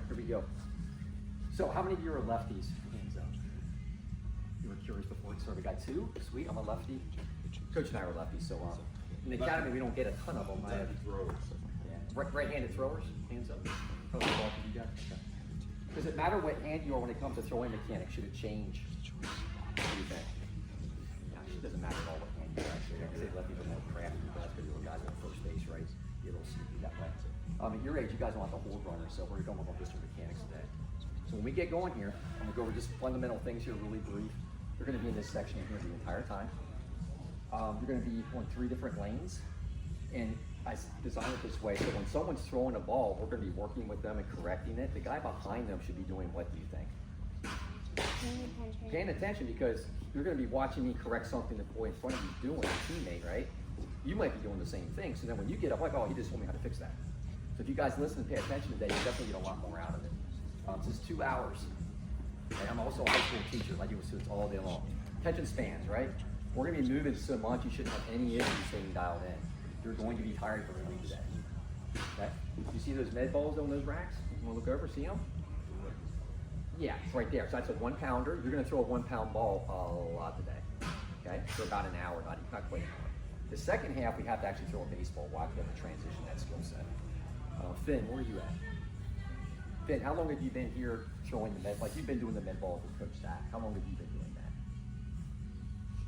here we go. So how many of you are lefties? Hands up. You were curious before, so we got 2. Sweet, I'm a lefty. Coach and I are lefties, so in the academy we don't get a ton of them. I have throwers. Yeah. Right-handed throwers, hands up. Oh, the ball you got? Okay. Does it matter what hand you are when it comes to throwing mechanics? Should it change? What do you think? No, it doesn't matter at all what hand you are actually. I say lefties are more crafty, but that's because you're guys on first base, right? You're a little sneaky that way. At your age, you guys want the hold runner, so we're going to go just mechanics today. So when we get going here, I'm going to go over just fundamental things here really brief. You're going to be in this section here the entire time. You're going to be on 3 different lanes, and I designed it this way so when someone's throwing a ball, we're going to be working with them and correcting it. The guy behind them should be doing what do you think? Paying attention, because you're going to be watching me correct something the boy in front of you doing, a teammate, right? You might be doing the same thing, so then when you get up, like, oh, he just told me how to fix that. So if you guys listen and pay attention today, you definitely get a lot more out of it. This is 2 hours, and I'm also a high school teacher. I deal with students all day long. Attention spans, right? We're going to be moving so much, you shouldn't have any issues staying dialed in. You're going to be tired for the week today. Okay? You see those med balls on those racks? You want to look over, see them? Yeah, it's right there. So that's a 1-pounder. You're going to throw a 1-pound ball a lot today. Okay? For about an hour, not quite an hour. The second half, we have to actually throw a baseball. We'll have to transition that skill set. Finn, where are you at? Finn, how long have you been here throwing the med? Like you've been doing the med balls with Coach Stack. How long have you been doing that?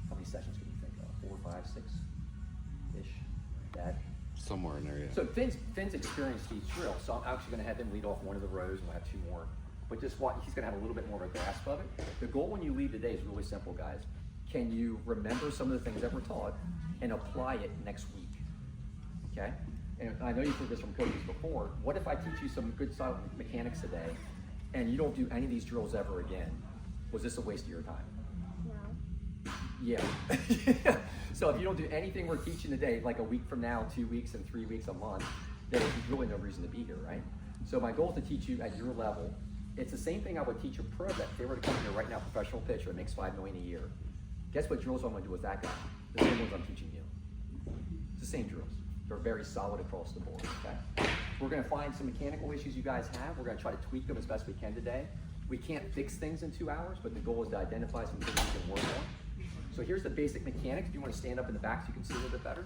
How many sessions can you think of? 4, 5, 6-ish? That? Somewhere in there, yeah. So Finn's experienced these drills, so I'm actually going to have him lead off one of the rows, and we'll have 2 more. But just what he's going to have a little bit more of a grasp of it. The goal when you leave today is really simple, guys. Can you remember some of the things that were taught and apply it next week? Okay? And I know you've heard this from coaches before. What if I teach you some good solid mechanics today, and you don't do any of these drills ever again? Was this a waste of your time? No. Yeah. So if you don't do anything we're teaching today, like a week from now, 2 weeks, and 3 weeks, a month, then there's really no reason to be here, right? So my goal is to teach you at your level. It's the same thing I would teach a pro that if they were to come here right now, professional pitcher, that makes $5 million a year. Guess what drills I'm going to do with that guy? The same ones I'm teaching you. It's the same drills. They're very solid across the board, okay? We're going to find some mechanical issues you guys have. We're going to try to tweak them as best we can today. We can't fix things in 2 hours, but the goal is to identify some things we can work on. So here's the basic mechanics. If you want to stand up in the back so you can see a little bit better.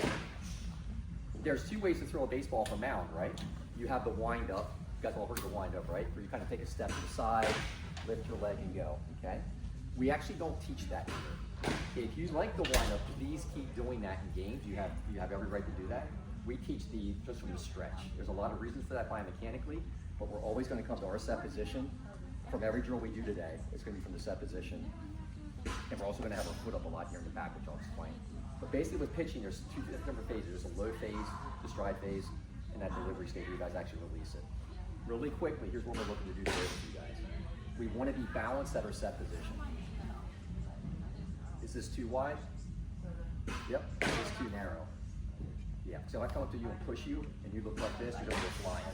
There's 2 ways to throw a baseball from mound, right? You have the wind up. You guys all heard the wind up, right? Where you kind of take a step to the side, lift your leg and go, okay? We actually don't teach that here. If you like the wind up, please keep doing that in games. You have every right to do that. We teach just from the stretch. There's a lot of reasons for that biomechanically, but we're always going to come to our set position. From every drill we do today, it's going to be from the set position. And we're also going to have our foot up a lot here in the back, which I'll explain. But basically with pitching, there's 2 different phases. There's a low phase, the stride phase, and that delivery stage where you guys actually release it. Really quickly, here's what we're looking to do today with you guys. We want to be balanced at our set position. Is this too wide? Yep. Is this too narrow? Yeah. So if I come up to you and push you, and you look like this, you're going to go flying.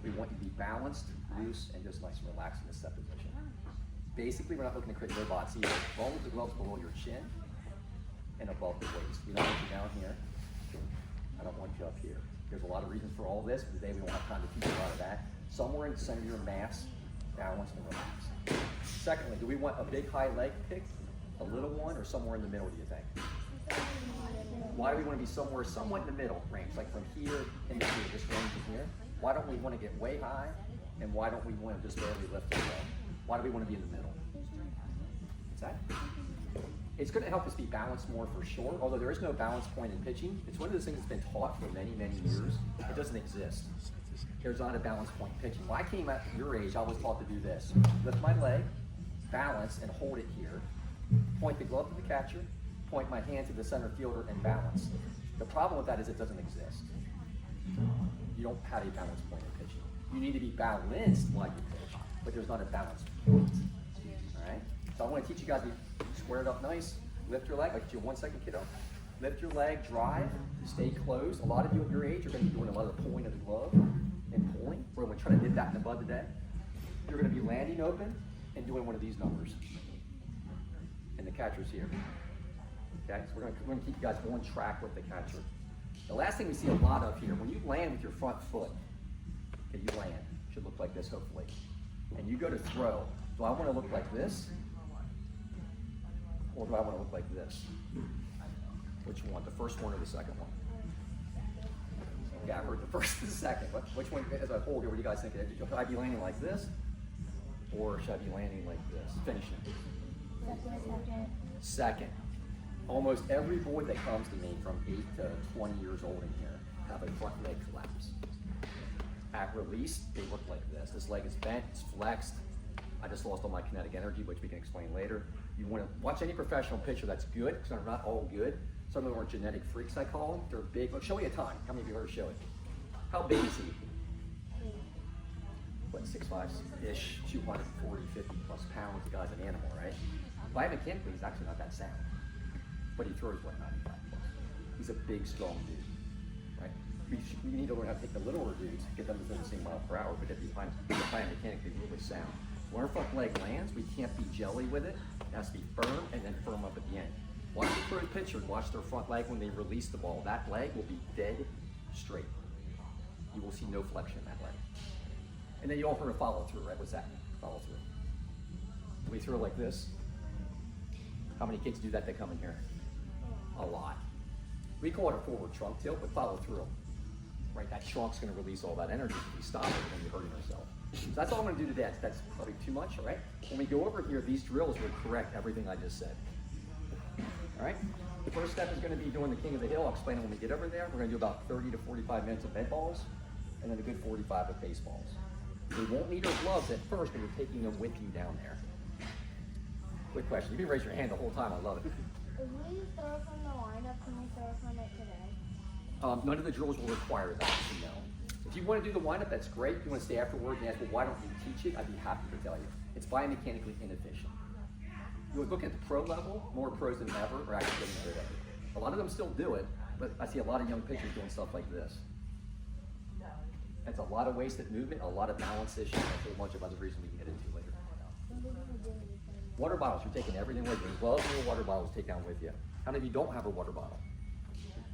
We want you to be balanced, loose, and just nice and relaxed in the set position. Basically, we're not looking to create robots either. As long as the gloves below your chin and above the waist. We don't want you down here. I don't want you up here. There's a lot of reasons for all this. Today we don't have time to teach a lot of that. Somewhere in the center of your mass, now I want you to relax. Secondly, do we want a big high leg kick, a little one, or somewhere in the middle, do you think? Why do we want to be somewhere somewhat in the middle range, like from here into here, this range in here? Why don't we want to get way high, and why don't we want to just barely lift it up? Why do we want to be in the middle? What's that? It's going to help us be balanced more for sure, although there is no balance point in pitching. It's one of those things that's been taught for many, many years. It doesn't exist. There's not a balance point in pitching. When I came at your age, I was taught to do this. Lift my leg, balance, and hold it here. Point the glove to the catcher, point my hand to the center fielder, and balance. The problem with that is it doesn't exist. You don't have a balance point in pitching. You need to be balanced while you pitch, but there's not a balance point. All right? So I want to teach you guys to be squared up nice. Lift your leg. I'll get you 1 second, kiddo. Lift your leg, drive, stay close. A lot of you at your age are going to be doing a lot of the pulling of the glove and pulling. We're going to try to nip that in the bud today. You're going to be landing open and doing one of these numbers. And the catcher's here. Okay, so we're going to keep you guys on track with the catcher. The last thing we see a lot of here, when you land with your front foot, okay, you land, should look like like this, hopefully. And you go to throw. Do I want to look like this? Or do I want to look like this? Which one, the first one or the second one? Yeah, I heard the first and the second. Which one, as I hold here, what do you guys think? Should I be landing like this? Or should I be landing like this? Finishing. Second. Almost every boy that comes to me from 8 to 20 years old in here have a front leg collapse. At release, they look like this. This leg is bent, it's flexed. I just lost all my kinetic energy, which we can explain later. You want to watch any professional pitcher that's good, because they're not all good. Some of them are genetic freaks, I call them. They're big. Look, show me a time. How many of you heard show it? How big is he? What, 6'5"-ish, 240, 50 plus pounds. The guy's an animal, right? Biomechanically, he's actually not that sound. But he throws, what, 95 plus. He's a big, strong dude, right? We need to learn how to take the littler dudes, get them to throw the same mile per hour, but get behind biomechanically really sound. When our front leg lands, we can't be jelly with it. It has to be firm and then firm up at the end. Watch the pro pitcher, watch their front leg when they release the ball. That leg will be dead straight. You will see no flexion in that leg. And then you all heard a follow through, right? What's that? Follow through. We throw like this. How many kids do that that come in here? A lot. We call it a forward trunk tilt, but follow through. Right, that trunk's gonna release all that energy if we stop it when you're hurting yourself. So that's all I'm gonna do today. That's probably too much, all right? When we go over here, these drills will correct everything I just said. All right? The first step is gonna be doing the king of the hill. I'll explain it when we get over there. We're gonna do about 30 to 45 minutes of med balls, and then a good 45 of baseballs. We won't need our gloves at first, but you're taking them with you down there. Quick question. You can raise your hand the whole time. I love it. If we throw from the lineup, can we throw from it today? None of the drills will require that, as you know. If you want to do the windup, that's great. If you want to stay afterwards and ask, well, why don't you teach it? I'd be happy to tell you. It's biomechanically inefficient. You would look at the pro level, more pros than ever are actually getting rid of it. A lot of them still do it, but I see a lot of young pitchers doing stuff like this. That's a lot of wasted movement, a lot of balance issues, and a whole bunch of other reasons we can get into later. Water bottles, you're taking everything with you. Gloves and your water bottles take down with you. How many of you don't have a water bottle?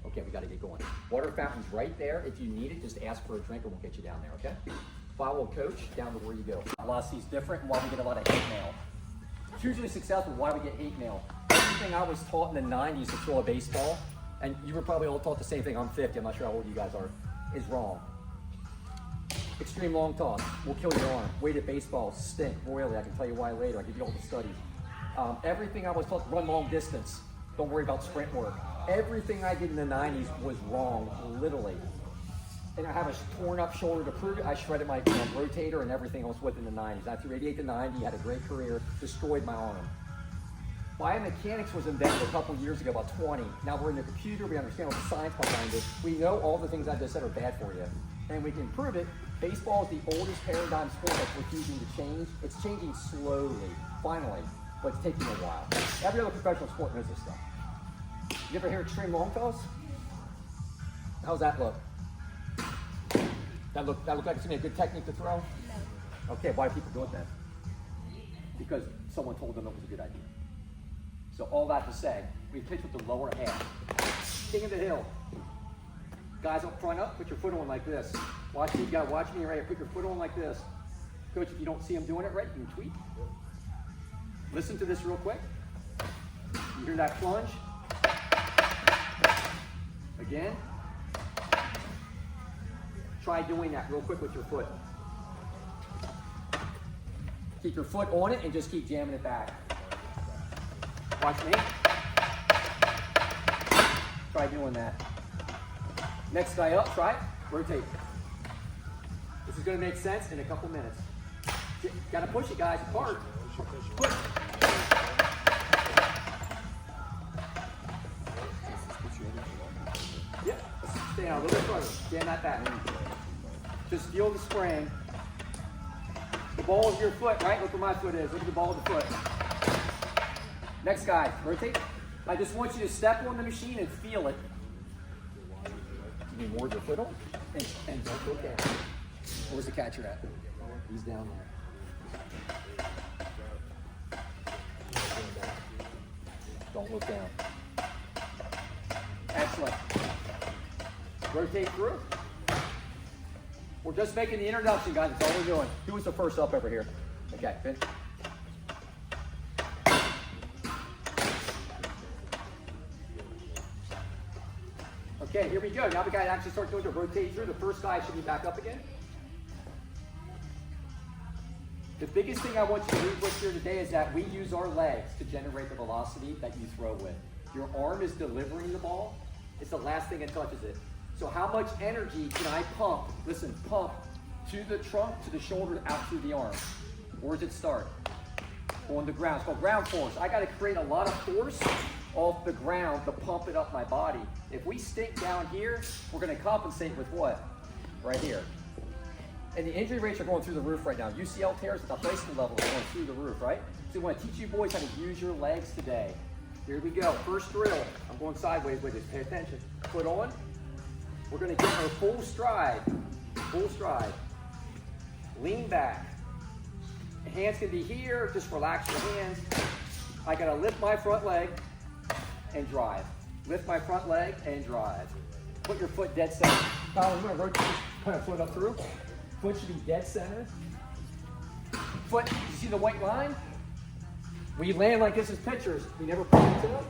Okay, we got to get going. Water fountain's right there. If you need it, just ask for a drink and we'll get you down there, okay? Follow coach down to where you go. Velocity's different and why we get a lot of hate mail. It's usually successful. Why we get hate mail? Everything I was taught in the 90s to throw a baseball, and you were probably all taught the same thing. I'm 50, I'm not sure how old you guys are, is wrong. Extreme long toss will kill your arm. Weighted baseballs stink royally. I can tell you why later. I'll give you all the studies. Everything I was taught, run long distance. Don't worry about sprint work. Everything I did in the 90s was wrong, literally. And I have a torn up shoulder to prove it. I shredded my rotator and everything I was with in the 90s. I threw 88 to 90, had a great career, destroyed my arm. Biomechanics was invented a couple years ago, about 20. Now we're in the computer, we understand all the science behind it. We know all the things I just said are bad for you. And we can prove it. Baseball is the oldest paradigm sport that's refusing to change. It's changing slowly, finally, but it's taking a while. Every other professional sport knows this stuff. You ever hear extreme long toss? How's that look? That look like it's gonna be a good technique to throw? No. Okay, why do people do it then? Because someone told them it was a good idea. So all that to say, we pitch with the lower half. King of the hill. Guys up front up, put your foot on like this. Watch me, you gotta watch me right here. Put your foot on like this. Coach, if you don't see him doing it right, you can tweak. Listen to this real quick. You hear that plunge? Again. Try doing that real quick with your foot. Keep your foot on it and just keep jamming it back. Watch me. Try doing that. Next guy up, try it. Rotate. This is going to make sense in a couple minutes. Got to push it, guys. Hard. Push. Yep. Stay out a little bit further. Jam that back. Just feel the spring. The ball is your foot, right? Look where my foot is. Look at the ball of the foot. Next guy, rotate. I just want you to step on the machine and feel it. You need more of your foot on? And don't look down. Where's the catcher at? He's down there. Don't look down. Excellent. Rotate through. We're just making the introduction, guys. That's all we're doing. Who was the first up over here? Okay, Finn. Okay, here we go. Now we got to actually start doing the rotate through. The first guy should be back up again. The biggest thing I want you to leave with here today is that we use our legs to generate the velocity that you throw with. Your arm is delivering the ball. It's the last thing that touches it. So how much energy can I pump? Listen, pump to the trunk, to the shoulder, out through the arm. Where does it start? On the ground. It's called ground force. I got to create a lot of force off the ground to pump it up my body. If we stink down here, we're going to compensate with what? Right here. And the injury rates are going through the roof right now. UCL tears at the high school level are going through the roof, right? So we want to teach you boys how to use your legs today. Here we go. First drill. I'm going sideways with this. Pay attention. Foot on. We're going to get our full stride. Full stride. Lean back. The hands can be here. Just relax your hands. I got to lift my front leg and drive. Lift my front leg and drive. Put your foot dead center. Kyle, we're going to rotate kind of foot up through. Foot should be dead center. Foot, you see the white line? We land like this as pitchers. We never push it to.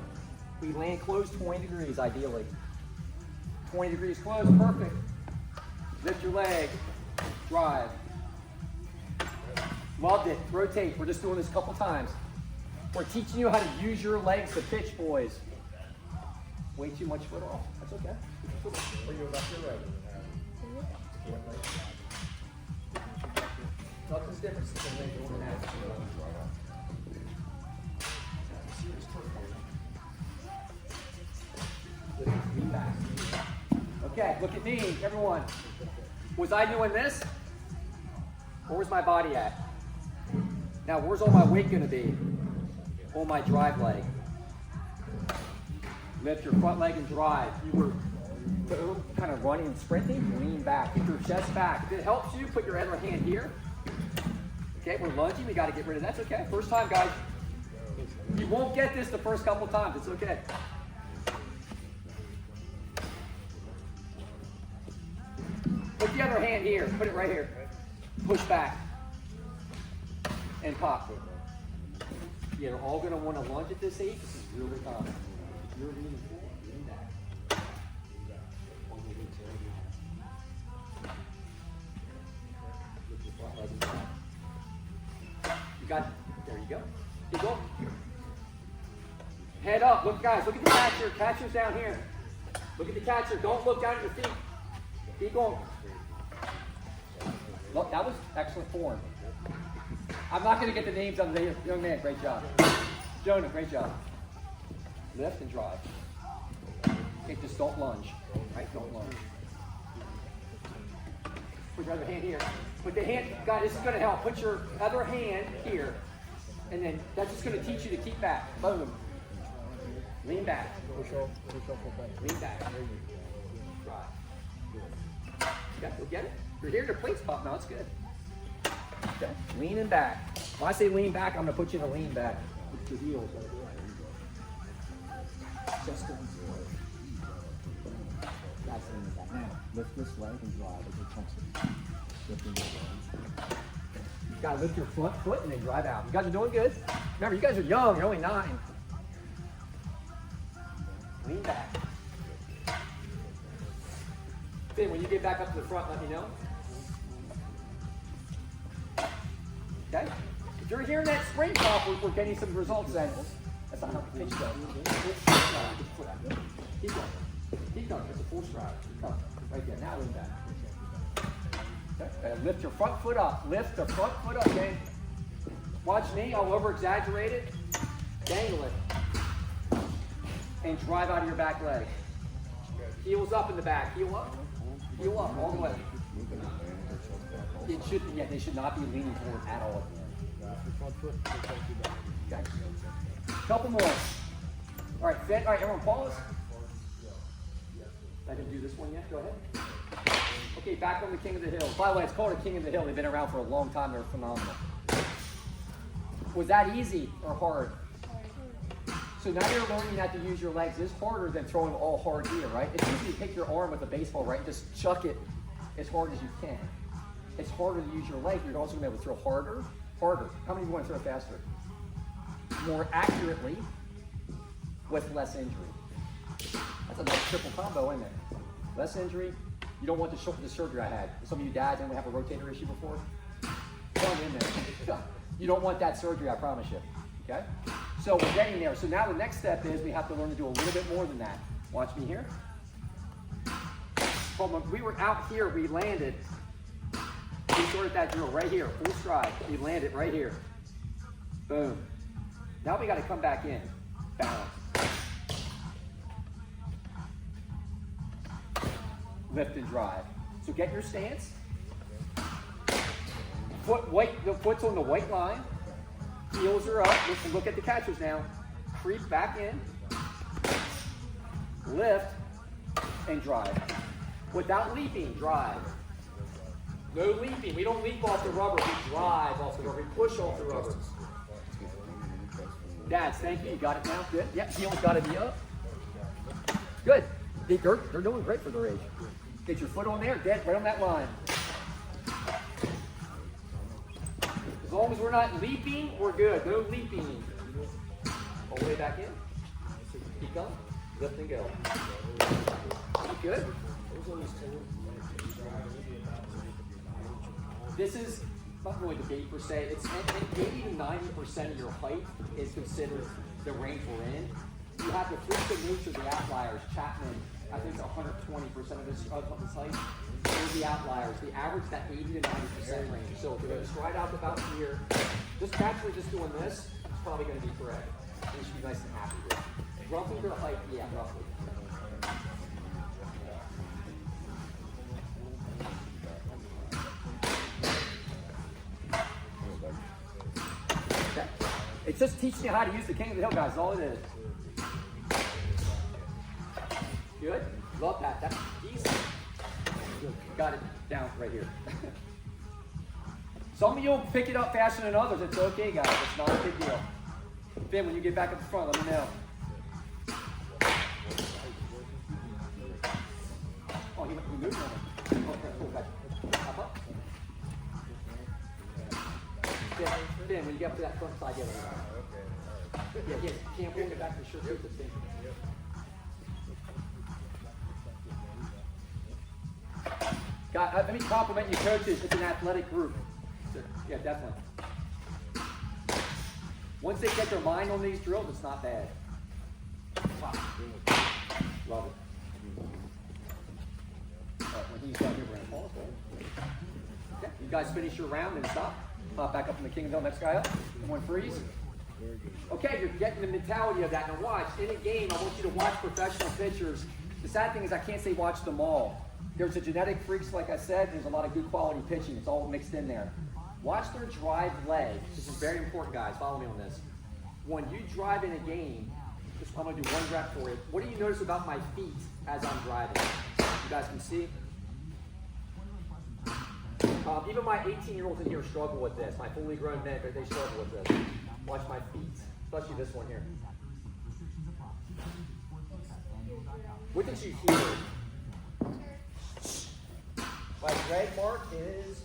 We land close 20 degrees ideally. 20 degrees close, perfect. Lift your leg, drive. Loved it, rotate. We're just doing this a couple times. We're teaching you how to use your legs to pitch, boys. Way too much foot off, that's okay. Are you left or right? Nothing's different since the leg going out. Okay, look at me, everyone. Was I doing this? Or was my body at? Now, where's all my weight going to be? On my drive leg. Lift your front leg and drive. You were kind of running and sprinting, lean back. Get your chest back. If it helps you, put your other hand here. Okay, we're lunging. We got to get rid of that. That's okay. First time, guys. You won't get this the first couple times. It's okay. Put the other hand here. Put it right here. Push back. And pop. Yeah, they're all going to want to lunge at this age. This is really common. You're leaning forward, lean back. Lift your front leg and drive. You got it. There you go. Keep going. Head up. Look, guys, look at the catcher. Catcher's down here. Look at the catcher. Don't look down at your feet. Keep going. Look, that was excellent form. I'm not going to get the names of the young man. Great job. Jonah, great job. Lift and drive. Okay, just don't lunge. Right? Don't lunge. Put your other hand here. Put the hand, guys, this is going to help. Put your other hand here. And then that's just going to teach you to keep back. Boom. Lean back. Lean back. Drive. You get it? You're here to plates pop now. It's good. Okay. Leaning back. When I say lean back, I'm going to put you in a lean back. With your heels. Just going forward. That's leaning back. Now, lift this leg and drive as it comes in. Lifting your leg. You got to lift your front foot and then drive out. You guys are doing good. Remember, you guys are young. You're only 9. Lean back. Then when you get back up to the front, let me know. Okay? If you're hearing that spring pop, we're getting some results then. That's not how the pitch goes. Keep going. Keep going. That's a full stride. Keep going. Right there. Now lean back. Okay. Lift your front foot up. Lift the front foot up, okay? Watch me. I'll over-exaggerate it. Dangle it. And drive out of your back leg. Heels up in the back. Heel up. Heel up all the way. It should, yeah, they should not be leaning forward at all. Okay. Couple more. All right, Finn. All right, everyone pause. I didn't do this one yet. Go ahead. Okay, back on the King of the Hill. By the way, it's called a King of the Hill. They've been around for a long time. They're phenomenal. Was that easy or hard? So now you're learning how to use your legs. It's harder than throwing all hard here, right? It's easy to pick your arm with a baseball, right? And just chuck it as hard as you can. it's harder to use your leg. You're also gonna be able to throw harder. How many of you want to throw faster? More accurately with less injury. That's a nice triple combo, isn't it? Less injury. You don't want the surgery I had. Some of you dads didn't have a rotator issue before. Come in there. You don't want that surgery, I promise you. Okay? So we're getting there. So now the next step is we have to learn to do a little bit more than that. Watch me here. When we were out here, we landed. We started that drill right here, full stride. We landed right here. Boom. Now we got to come back in. Balance. Lift and drive. So get your stance. The foot's on the white line. Heels are up. Listen, look at the catchers now. Creep back in. Lift and drive. Without leaping, drive. No leaping. We don't leap off the rubber. We drive off the rubber. We push off the rubber. Dads, thank you. You got it now? Good. Yep. Heels got to be up. Good. They're doing great for their age. Get your foot on there. Dead. Right on that line. As long as we're not leaping, we're good. No leaping. All the way back in. Keep going. Lift and go. You good? This is not really debate per se. It's 80 to 90% of your height is considered the range we're in. You have the freak of nature, the outliers. Chapman, I think it's 120% of his height. Those are the outliers. The average, that 80 to 90% range. So if you're going to stride out about here, just naturally just doing this, it's probably going to be correct. You should be nice and happy with it. Roughly their height, yeah, roughly. Okay. It's just teaching you how to use the King of the Hill, guys. All it is. Good. Love that. That's easy. Got it down right here. Some of you will pick it up faster than others. It's okay, guys. It's not a big deal. Ben, when you get back up the front, let me know. Oh, he moved on it. Okay, cool. Gotcha. Up, up. Ben, when you get up to that front side, yeah, yes. You can't bring it back to the shirt. God, let me compliment you coaches. It's an athletic group. Yeah, definitely. Once they get their mind on these drills, it's not bad. Wow. Love it. When he's done here, we're going to pause. Okay. You guys finish your round and stop. Pop back up in the King of the Hill. Next guy up. One freeze. Okay, you're getting the mentality of that. Now watch. In a game, I want you to watch professional pitchers. The sad thing is I can't say watch them all. There's the genetic freaks, like I said. There's a lot of good quality pitching. It's all mixed in there. Watch their drive leg. This is very important, guys. Follow me on this. When you drive in a game, I'm going to do one rep for you. What do you notice about my feet as I'm driving? You guys can see. Even my 18-year-olds in here struggle with this. My fully grown men, they struggle with this. Watch my feet, especially this one here. What did you hear? My drag mark is,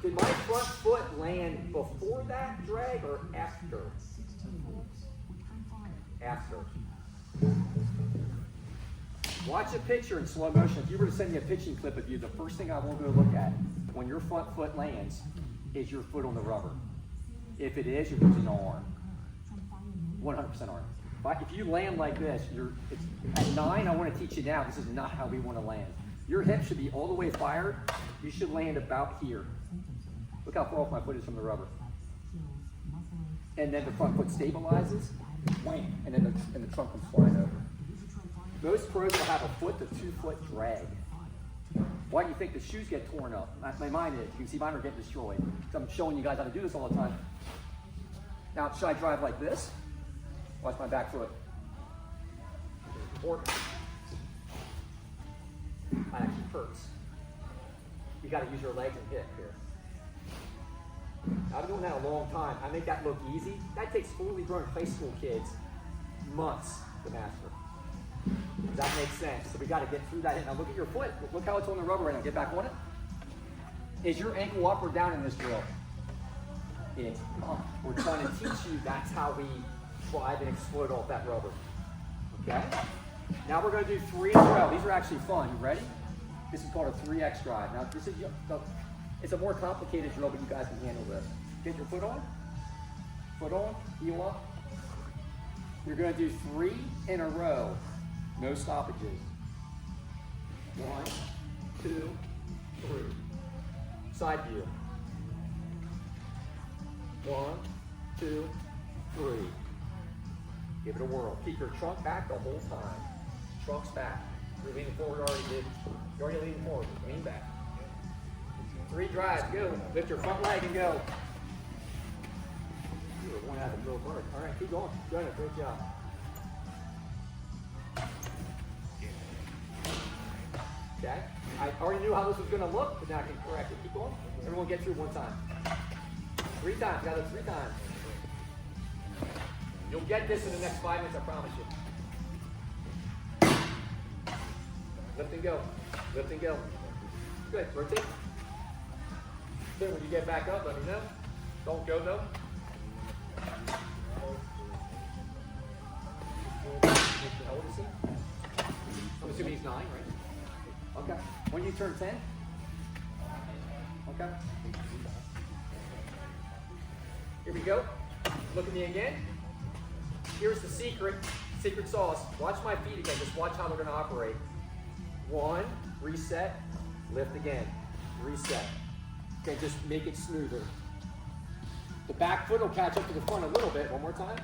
did my front foot land before that drag or after? After. Watch a picture in slow motion. If you were to send me a pitching clip of you, the first thing I want to go look at when your front foot lands is your foot on the rubber. If it is, you're using arm. 100% arm. If you land like this, at 9, I want to teach you now, this is not how we want to land. Your hip should be all the way fired. You should land about here. Look how far off my foot is from the rubber. And then the front foot stabilizes, wham, and then the trunk comes flying over. Most pros will have a foot to 2 foot drag. Why do you think the shoes get torn up? Mine is. You can see mine are getting destroyed. So I'm showing you guys how to do this all the time. Now, should I drive like this? Watch my back foot. Or that actually hurts. You got to use your legs and hip here. I've been doing that a long time. I make that look easy. That takes fully grown high school kids months to master. Does that make sense? So we got to get through that. Now look at your foot. Look how it's on the rubber right now. Get back on it. Is your ankle up or down in this drill? It's up. We're trying to teach you that's how we drive and explode off that rubber. Okay? Now we're going to do 3 in a row. These are actually fun. You ready? This is called a 3X drive. Now this is it's a more complicated drill, but you guys can handle this. Get your foot on, heel up. You're going to do 3 in a row, no stoppages. 1, 2, 3. Side view. 1, 2, 3. Give it a whirl. Keep your trunk back the whole time. Trunk's back. You're leaning forward already, dude. You're already leaning forward. Lean back. 3 drives. Go. Lift your front leg and go. You were one out of the middle bird. All right, keep going. Good. Great job. Okay. I already knew how this was going to look, but now I can correct it. Keep going. Everyone get through one time. 3 times. Got it 3 times. You'll get this in the next 5 minutes, I promise you. Lift and go. Lift and go. Good. Rotate. Then when you get back up, let me know. Don't go though. How old is he? I'm assuming he's 9, right? Okay. When you turn 10? Okay. Here we go. Look at me again. Here's the secret sauce. Watch my feet again. Just watch how we're going to operate. 1, reset, lift again, reset. Okay, just make it smoother. The back foot will catch up to the front a little bit. One more time.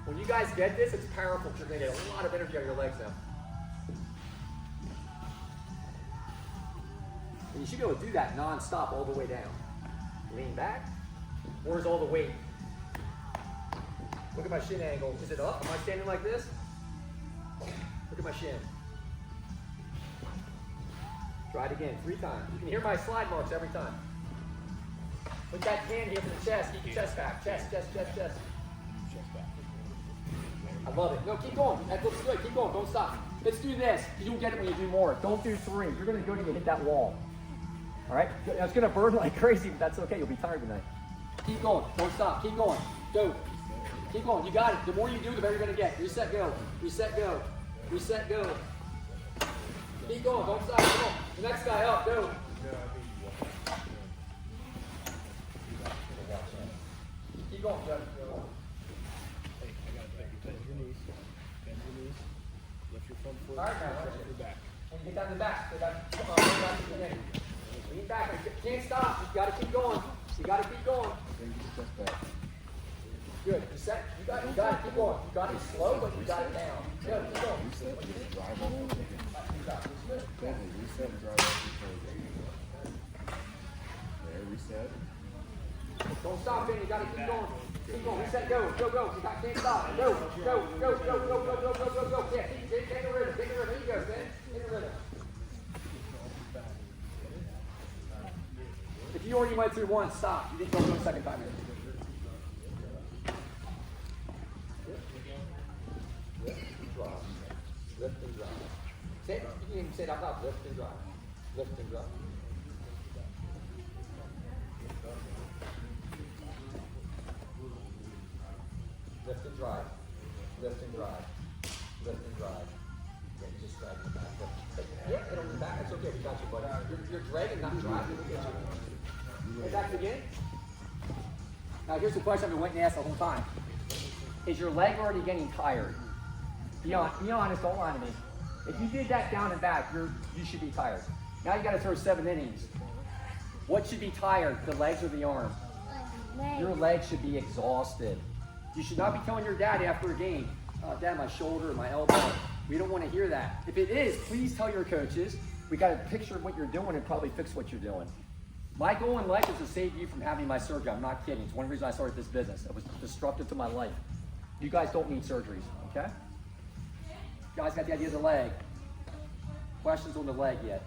When you guys get this, it's powerful because you're going to get a lot of energy out of your legs now. And you should be able to do that non-stop all the way down. Lean back. Where's all the weight? Look at my shin angle. Is it up? Am I standing like this? Look at my shin. Try it again 3 times. You can hear my slide marks every time. Put that hand here for the chest. Keep your chest back. Chest, chest, chest, chest. I love it. No, keep going. That looks good. Keep going. Don't stop. Let's do this. You'll get it when you do more. Don't do 3. You're going to go to hit that wall. All right? It's going to burn like crazy, but that's okay. You'll be tired tonight. Keep going. Don't stop. Keep going. Go. Keep going. You got it. The more you do, the better you're going to get. Reset, go. Reset, go. Reset, go. Keep going. Don't stop. Come on. The next guy up. Go. Keep going. Go. Bend your knees. Bend your knees. Lift your front foot. All right, now. Lift your back. When you get down to the back, go back to the beginning. Lean back. You can't stop. You got to keep going. You got to keep going. Then get your chest back. Good. Reset. You got to keep going. You got it slow, but you got it down. Go. Keep going. Reset. Just drive off the thing. Definitely reset and drive off the thing. There, reset. Don't stop, Ben. You got to keep going. Keep going. Reset. Go. Go. Go. You can't stop. Go. Go. Go. Go. Go. Go. Go. Go. Go. Go. Yeah. Take a rhythm. Take a rhythm. There you go, Ben. Take a rhythm. If you already went through 1, stop. You didn't go through a second time. Lift and drive. Say it. You can even say it out loud. Lift and drive. Lift and drive. Lift and drive. Lift and drive. Lift and drive. Yeah, you just drag in the back. Yeah, hit on the back. It's okay. We got you, buddy. You're dragging, not driving. We'll get you. Hey, back again. Now, here's the question I've been waiting to ask the whole time. Is your leg already getting tired? Be honest, don't lie to me. If you did that down and back, you should be tired. Now you got to throw 7 innings. What should be tired, the legs or the arm? Your legs should be exhausted. You should not be telling your dad after a game, Dad, my shoulder or my elbow. We don't want to hear that. If it is, please tell your coaches. We got to picture what you're doing and probably fix what you're doing. My goal in life is to save you from having my surgery. I'm not kidding. It's one reason I started this business. It was disruptive to my life. You guys don't need surgeries, okay? You guys got the idea of the leg. Questions on the leg yet?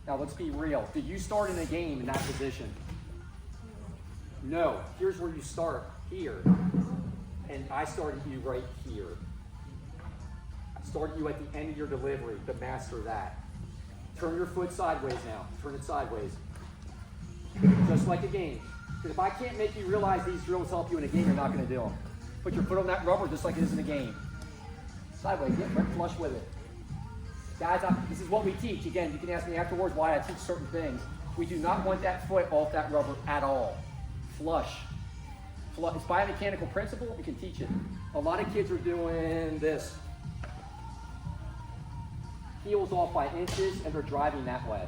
Now let's be real. Did you start in a game in that position? No. Here's where you start, here. And I started you right here. I started you at the end of your delivery to master that. Turn your foot sideways now. Turn it sideways. just like a game. Because if I can't make you realize these drills help you in a game, you're not going to do them. Put your foot on that rubber just like it is in a game. Sideways, get right flush with it. Guys, this is what we teach. Again, you can ask me afterwards why I teach certain things. We do not want that foot off that rubber at all. Flush. It's biomechanical principle, we can teach it. A lot of kids are doing this. Heels off by inches and they're driving that way.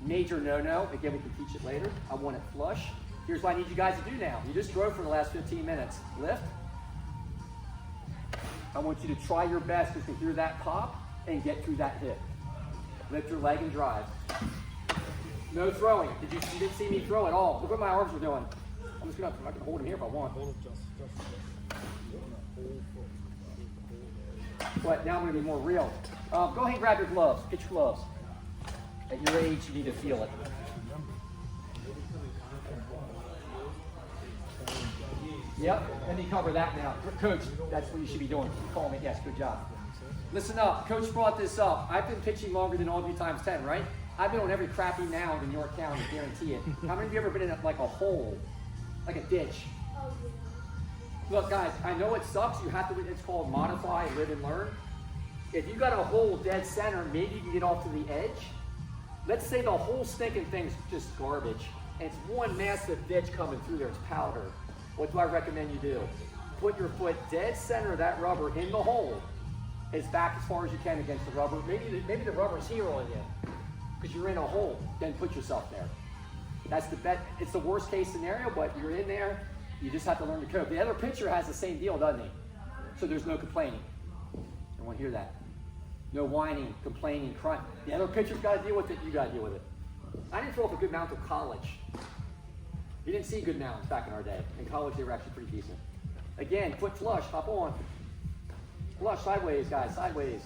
Major no-no, again we can teach it later. I want it flush. Here's what I need you guys to do now. You just drove for the last 15 minutes. Lift. I want you to try your best to hear that pop and get through that hip. Lift your leg and drive. No throwing. You didn't see me throw at all. Look what my arms were doing. I can hold him here if I want. But now I'm going to be more real. Go ahead and grab your gloves. Get your gloves. At your age, you need to feel it. Yep, let me cover that now. Coach, that's what you should be doing. Call me. Yes, good job. Listen up. Coach brought this up. I've been pitching longer than all of you times 10, right? I've been on every crappy mound in York County, guarantee it. How many of you ever been in like a hole, like a ditch? Look, guys, I know it sucks. You have to, it's called modify, live, and learn. If you got a hole dead center, maybe you can get off to the edge. Let's say the whole stinking thing's just garbage, and it's one massive ditch coming through there. It's powder. What do I recommend you do? Put your foot dead center of that rubber in the hole, as back as far as you can against the rubber. Maybe the rubber's here on you, because you're in a hole. Then put yourself there. That's the bet. It's the worst case scenario, but you're in there. You just have to learn to cope. The other pitcher has the same deal, doesn't he? So there's no complaining. I want to hear that. No whining, complaining, crying. The other pitcher's got to deal with it. You got to deal with it. I didn't throw up a good mound until college. You didn't see good mounds back in our day. In college, they were actually pretty decent. Again, foot flush, hop on. Flush, sideways, guys, sideways.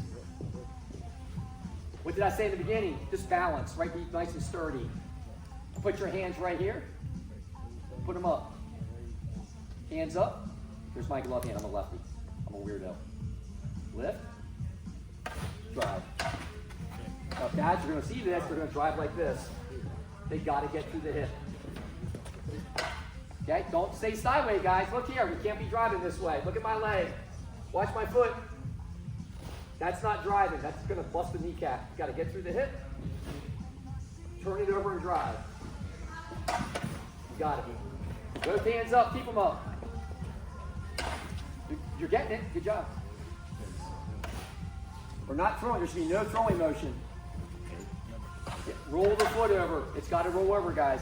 What did I say in the beginning? Just balance, right? Be nice and sturdy. Put your hands right here. Put them up. Hands up. Here's my glove hand. I'm a lefty. I'm a weirdo. Lift. Drive. Now, dads are going to see this. They're going to drive like this. They got to get through the hip. Okay? Don't stay sideways, guys. Look here. We can't be driving this way. Look at my leg. Watch my foot. That's not driving. That's going to bust the kneecap. You got to get through the hip. Turn it over and drive. You got it. Both hands up. Keep them up. You're getting it. Good job. We're not throwing. There should be no throwing motion. Roll the foot over. It's got to roll over, guys.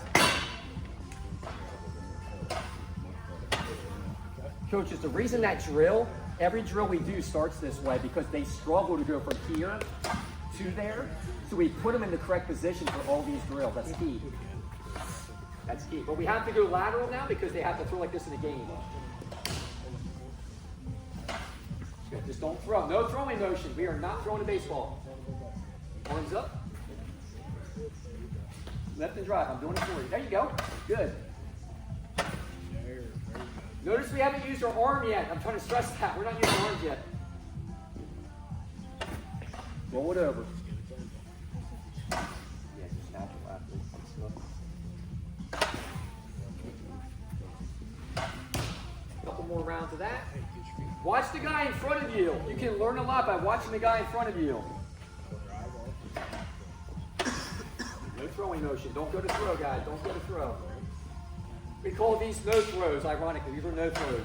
Coaches, the reason that drill, every drill we do starts this way because they struggle to go from here to there. So we put them in the correct position for all these drills. That's key. That's key. But we have to go lateral now because they have to throw like this in a game. Good. Just don't throw. No throwing motion. We are not throwing a baseball. Arms up. Left and drive. I'm doing it for you. There you go. Good. Notice we haven't used our arm yet. I'm trying to stress that. We're not using arms yet. Roll it over. Yeah, just natural athlete. Couple more rounds of that. Watch the guy in front of you. You can learn a lot by watching the guy in front of you. No throwing motion. Don't go to throw, guys. Don't go to throw. We call these no throws, ironically. These are no throws.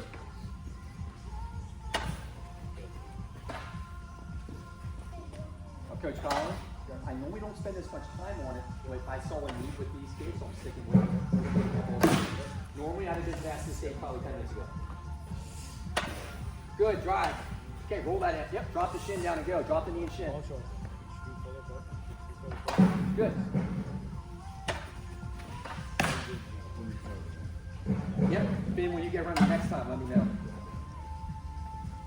Coach Collins, I know we don't spend as much time on it, but I saw a need with these kids, so I'm sticking with it. Normally, I'd have been past this state probably 10 minutes ago. Good, drive. Okay, roll that in. Yep, drop the shin down and go. Drop the knee and shin. Good. Yep, Ben, when you get around the next time, let me know.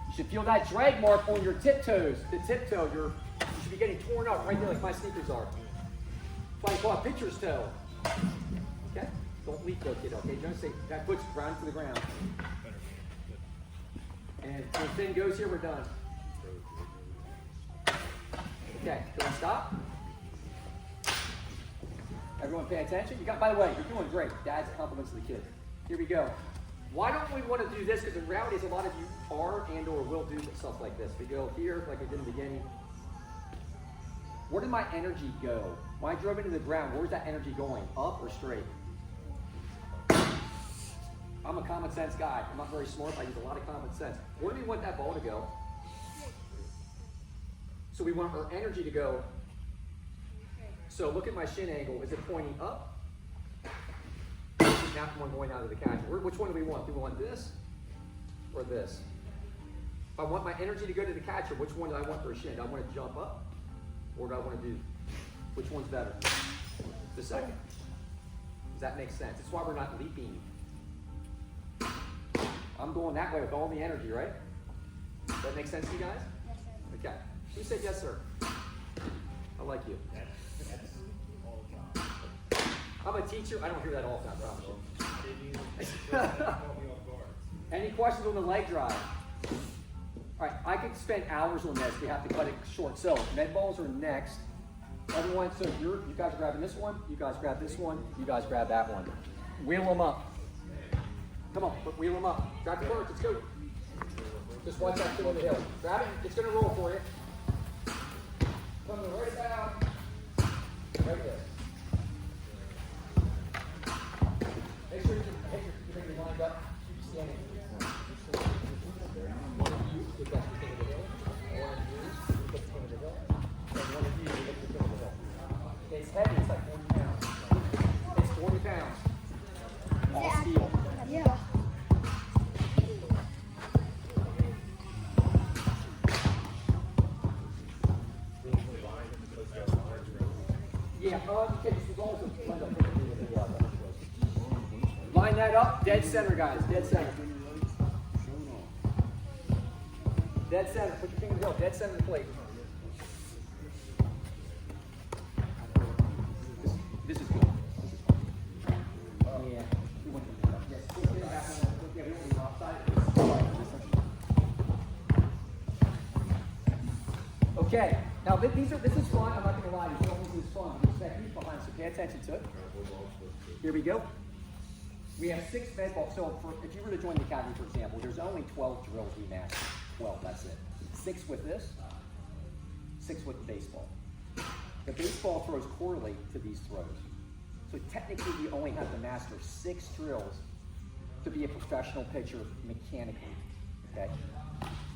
You should feel that drag mark on your tiptoes. The tiptoe, you should be getting torn up right there like my sneakers are. That's why I call it pitcher's toe. Okay? Don't leak though, kid, okay? Don't say that foot's ground to the ground. And when Finn goes here, we're done. Okay, don't stop. Everyone pay attention? You got, by the way, you're doing great. Dad's compliments to the kid. Here we go. Why don't we want to do this? Because the reality is a lot of you are and or will do stuff like this. We go here, like we did in the beginning. Where did my energy go? When I drove into the ground, where's that energy going? Up or straight? I'm a common sense guy. I'm not very smart, but I use a lot of common sense. Where do we want that ball to go? So we want our energy to go. So look at my shin angle. Is it pointing up? Now one going out of the catcher. Which one do we want? Do we want this or this? If I want my energy to go to the catcher, which one do I want for a shin? Do I want to jump up or do I want to do, which one's better? The second. Does that make sense? That's why we're not leaping. I'm going that way with all the energy, right? Does that make sense to you guys? Yes, sir. Okay. Who said yes, sir? I like you. I'm a teacher. I don't hear that all the time, I promise you. Any questions on the leg drive? All right, I could spend hours on this. We have to cut it short. So, med balls are next. Everyone, so you guys are grabbing this one. You guys grab this one. You guys grab that one. Wheel them up. Come on, wheel them up. Grab the first. Let's go. Just watch that kid on the hill. Grab it. It's going to roll for you. Coming right about. Right there. Make sure you bring your line up. Keep standing. One of you get back to the hill. One of you get to the hill. And one of you get to the hill. It's heavy. It's like 40 pounds. It's 40 pounds. All steel. Yeah. Yeah, line that up, dead center, guys, dead center. Dead center, put your finger in the hill, dead center of the plate. This is good. Yeah. Okay, now this is fun. I'm not going to lie, this is fun. There's technique behind, so pay attention to it. Here we go. We have 6 med balls. So if you were to join the academy, for example, there's only 12 drills we master. 12, that's it. 6 with this, 6 with the baseball. The baseball throws correlate to these throws. So technically, we only have to master 6 drills to be a professional pitcher mechanically, okay?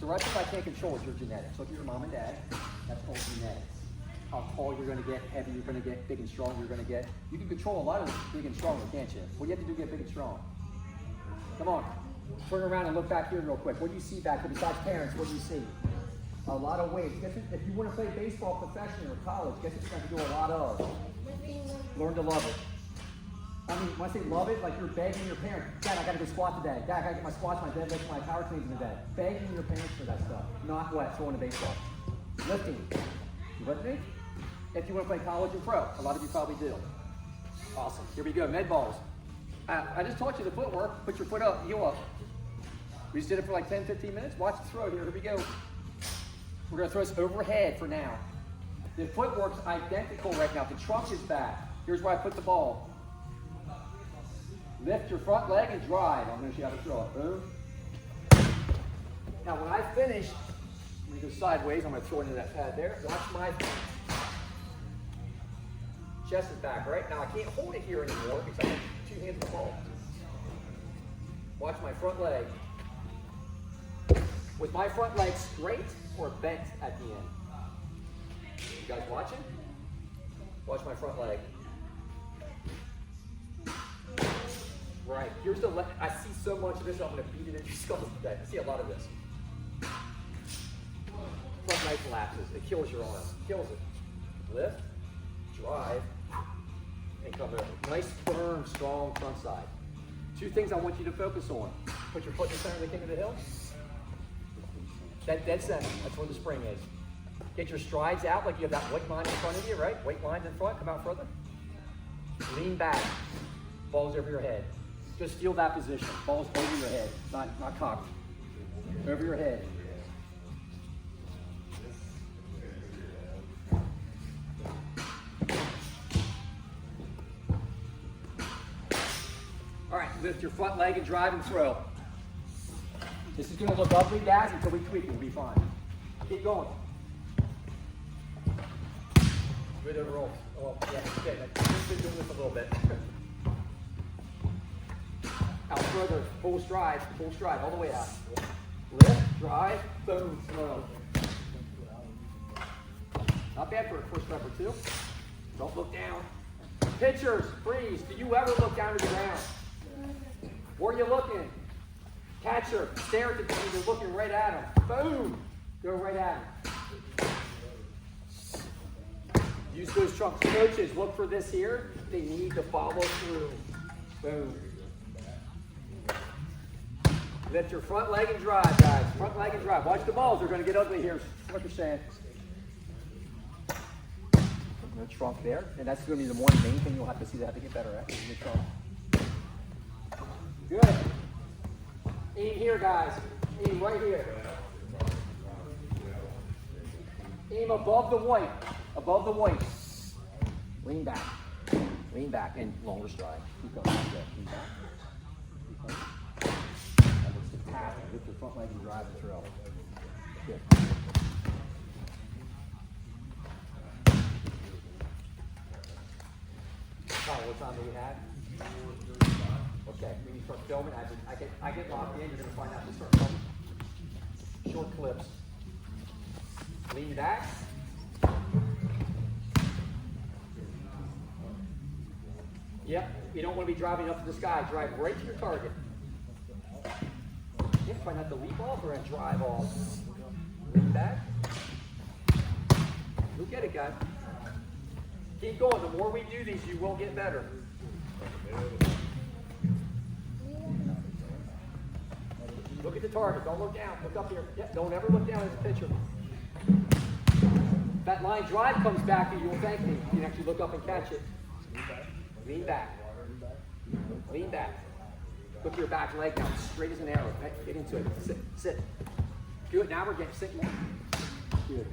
The rest of it I can't control is your genetics. Look at your mom and dad, that's called genetics. How tall you're gonna get, heavy you're gonna get, big and strong you're gonna get. You can control a lot of big and strong, can't you? What do you have to do to get big and strong? Come on, turn around and look back here real quick. What do you see back there besides parents? What do you see? A lot of weights. Guess what, if you wanna play baseball professionally or college, guess what you're gonna have to do a lot of? Learn to love it. I mean, when I say love it, like you're begging your parents, Dad, I gotta go squat today. Dad, I gotta get my squats, my deadlifts, my power cleans in the day. Begging your parents for that stuff. Not what? Throwing a baseball. Lifting. You with me? If you wanna play college or pro, a lot of you probably do. Awesome. Here we go, med balls. I just taught you the footwork. Put your foot up, heel up. We just did it for like 10, 15 minutes. Watch the throw here. Here we go. We're gonna throw this overhead for now. The footwork's identical right now. The trunk is back. Here's where I put the ball. Lift your front leg and drive. I'm going to show you how to throw it. Boom. Now, when I finish, I'm going to go sideways. I'm going to throw it into that pad there. Watch my chest is back, right? Now, I can't hold it here anymore because I have 2 hands on the ball. Watch my front leg. With my front leg straight or bent at the end. You guys watching? Watch my front leg. Right, here's the left. I see so much of this, I'm going to beat it in your skulls today. I see a lot of this. Front leg collapses. It kills your arm. Kills it. Lift, drive, and come over. Nice, firm, strong front side. 2 things I want you to focus on. Put your foot in the center of the king of the hill. That dead center, that's where the spring is. Get your strides out like you have that weight line in front of you, right? Weight lines in front, come out further. Lean back. Balls over your head. Just feel that position. Balls over your head, not cocked. Over your head. lift your front leg and drive and throw. This is gonna look ugly, guys, until we tweak it, we'll be fine. Keep going. Good overall. Oh, yeah, okay, let's keep doing this a little bit. Out further, full stride, all the way out. Lift, drive, boom, slow. Not bad for a first rep or two. Don't look down. Pitchers, freeze. Do you ever look down to the ground? Where are you looking? Catcher, stare at the pitcher, you're looking right at him. Boom, go right at him. Use those trunks. Coaches, look for this here. They need to follow through. Boom. Lift your front leg and drive, guys. Front leg and drive. Watch the balls. They're going to get ugly here. What you're saying. The trunk there. And that's going to be the one main thing you'll have to see that to get better at. Is the trunk. Good. Aim here, guys. Aim right here. Aim above the white. Above the white. Lean back. Lean back and longer stride. Keep going. Lean back. Keep going. Lift your front leg and drive the trail. Good. What time do we have? Okay, when you start filming, I get locked in. You're going to find out. You start filming. Short clips. Lean back. Yep, you don't want to be driving up to the sky. Drive right to your target. Yeah, try not to leap off or drive off. Lean back. You'll get it, guys. Keep going. The more we do these, you will get better. Look at the target. Don't look down. Look up here. Yep, don't ever look down as a pitcher. If that line drive comes back to you, you'll thank me. You can actually look up and catch it. Lean back. Lean back. Look your back leg down, straight as an arrow. Right? Get into it. Sit. Sit. Good. Now we're getting sit more. Good.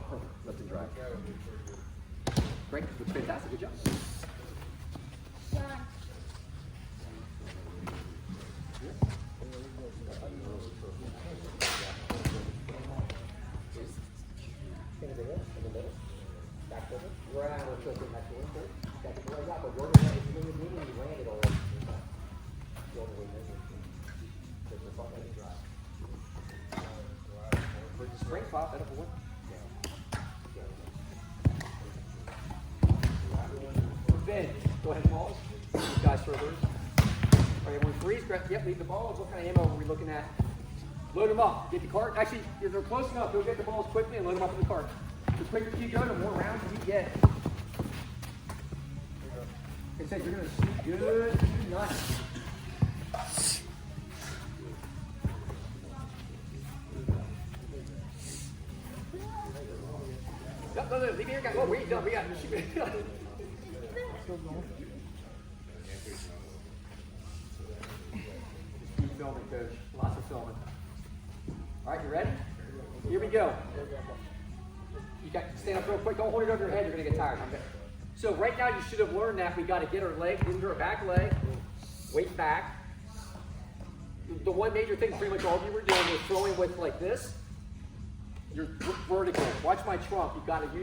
Perfect. Lift and drive. Great. Looks fantastic. Good job. Done. In the middle. Back over. Right out of the back over. Got the leg up, but you're going to land it already. Go all the way there. Take the front leg and drive. Bring the spring pop, that up one. Ben, go ahead and pause. You guys throw those. All right, everyone freeze. Yep, leave the balls. What kind of ammo are we looking at? Load them up. Get the cart. Actually, if they're close enough, go get the balls quickly and load them up in the cart. The quicker you go, the more rounds you get. Like I said, you're going to sleep good. Nice. No, leave it here, guys. Oh, we ain't done. We got it. Still going. Just keep filming, coach. Lots of filming. All right, you ready? Here we go. You got to stand up real quick. Don't hold it over your head. You're going to get tired. Okay. So right now you should have learned that we got to get our leg into our back leg, weight back. The one major thing pretty much all of you were doing was throwing with like this. You're vertical. Watch my trunk. You've got to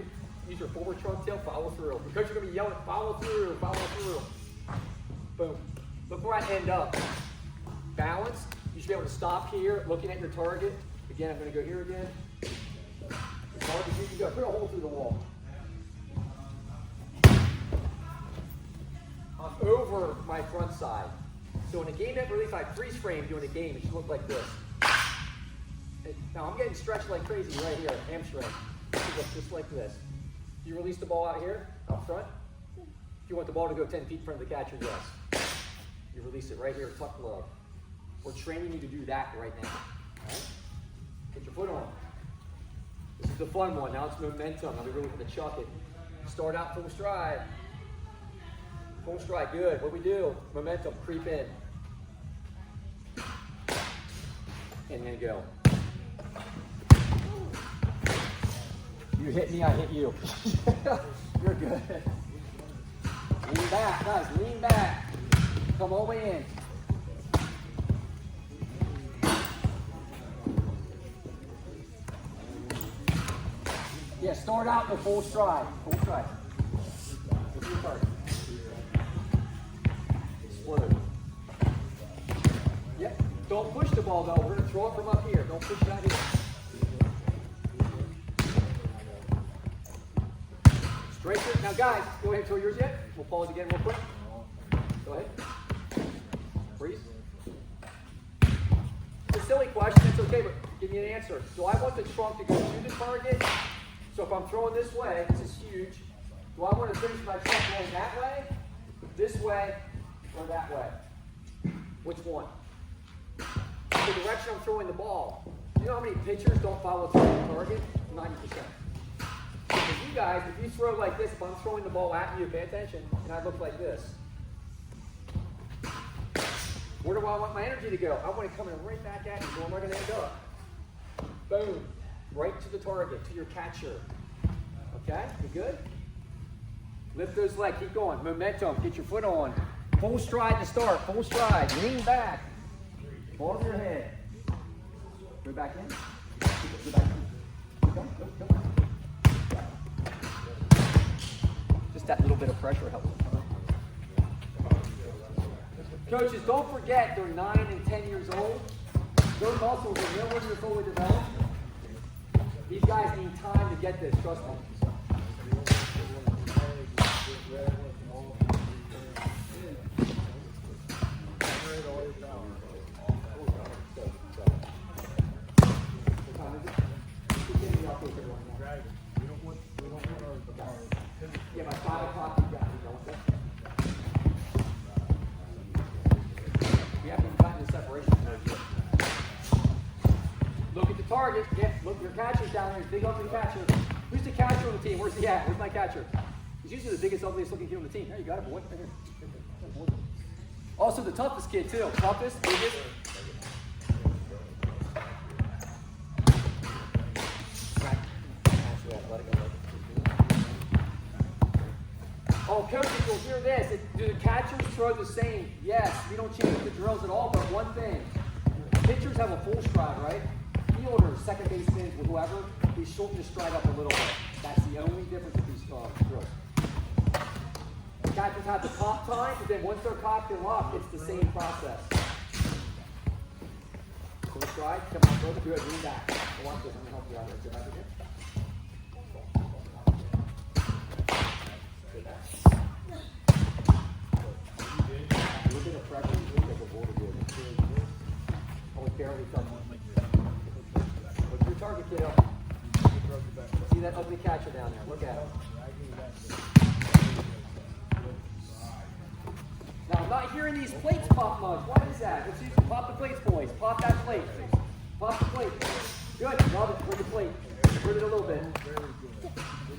use your forward trunk tail, follow through. The coach are going to be yelling, follow through, follow through. Boom. Look where I end up. Balance. You should be able to stop here, looking at your target. Again, I'm going to go here again. As hard as you can go. Put a hole through the wall. I'm over my front side. So in a game that really, if I freeze frame doing a game, it should look like this. Now I'm getting stretched like crazy right here, hamstring. It should look just like this. You release the ball out here, up front. If you want the ball to go 10 feet in front of the catcher, yes. You release it right here, tuck glove. We're training you to do that right now. All right? Get your foot on. This is the fun one. Now it's momentum. Now we really want to chuck it. Start out full stride. Full stride, good. What we do? Momentum, creep in. And then go. You hit me, I hit you. You're good. Lean back, guys, lean back. come all the way in. Yeah, start out in a full stride. Full stride. What's your target? Split it. Yep. Don't push the ball though. We're going to throw it from up here. Don't push it out here. Straight through. Now guys, go ahead and throw yours yet. We'll pause again real quick. Go ahead. Freeze. It's a silly question. It's okay, but give me an answer. Do I want the trunk to go to the target? So if I'm throwing this way, this is huge. Do I want to finish my trunk going that way, this way, or that way? Which one? The direction I'm throwing the ball. You know how many pitchers don't follow through the target? 90%. Because you guys, if you throw like this, if I'm throwing the ball at you, pay attention, and I look like this. Where do I want my energy to go? I want to come in right back at you. Where am I going to end up? Boom. Right to the target, to your catcher. Okay? You good? Lift those legs. Keep going. Momentum. Get your foot on. Full stride to start. Full stride. Lean back. Ball to your head. Go back in. Go back in. Go. Just that little bit of pressure helps. Coaches, don't forget they're 9 and 10 years old. Those muscles are nowhere near fully developed. These guys need time to get this, trust me. Yeah, by 5 o'clock you got it. We haven't gotten the separation curve yet. Look at the target. Yeah, look, your catcher's down there. Big ugly catcher. Who's the catcher on the team? Where's he at? Where's my catcher? He's usually the biggest, ugliest looking kid on the team. There you got it, boy. Right here. Also the toughest kid too. Toughest, biggest. Oh, coaches, you'll hear this. Do the catchers throw the same? Yes. We don't change the drills at all, but one thing. Pitchers have a full stride, right? Fielders, second baseman, whoever, we shorten the stride up a little bit. That's the only difference with these drills. Catchers have the pop time, but then once they're cocked and locked, it's the same process. Full stride, come on, brother, good, lean back. Watch this, I'm going to help you out here. Sit back again. A little bit of pressure, a little bit of water good. Only barely touching. What's your target, kiddo? See that ugly catcher down there? Look at him. Now, I'm not hearing these plates pop much. Why is that? Let's see. Pop the plates, boys. Pop that plate. Pop the plate. Good. Love it. Bring the plate. Bring it a little bit.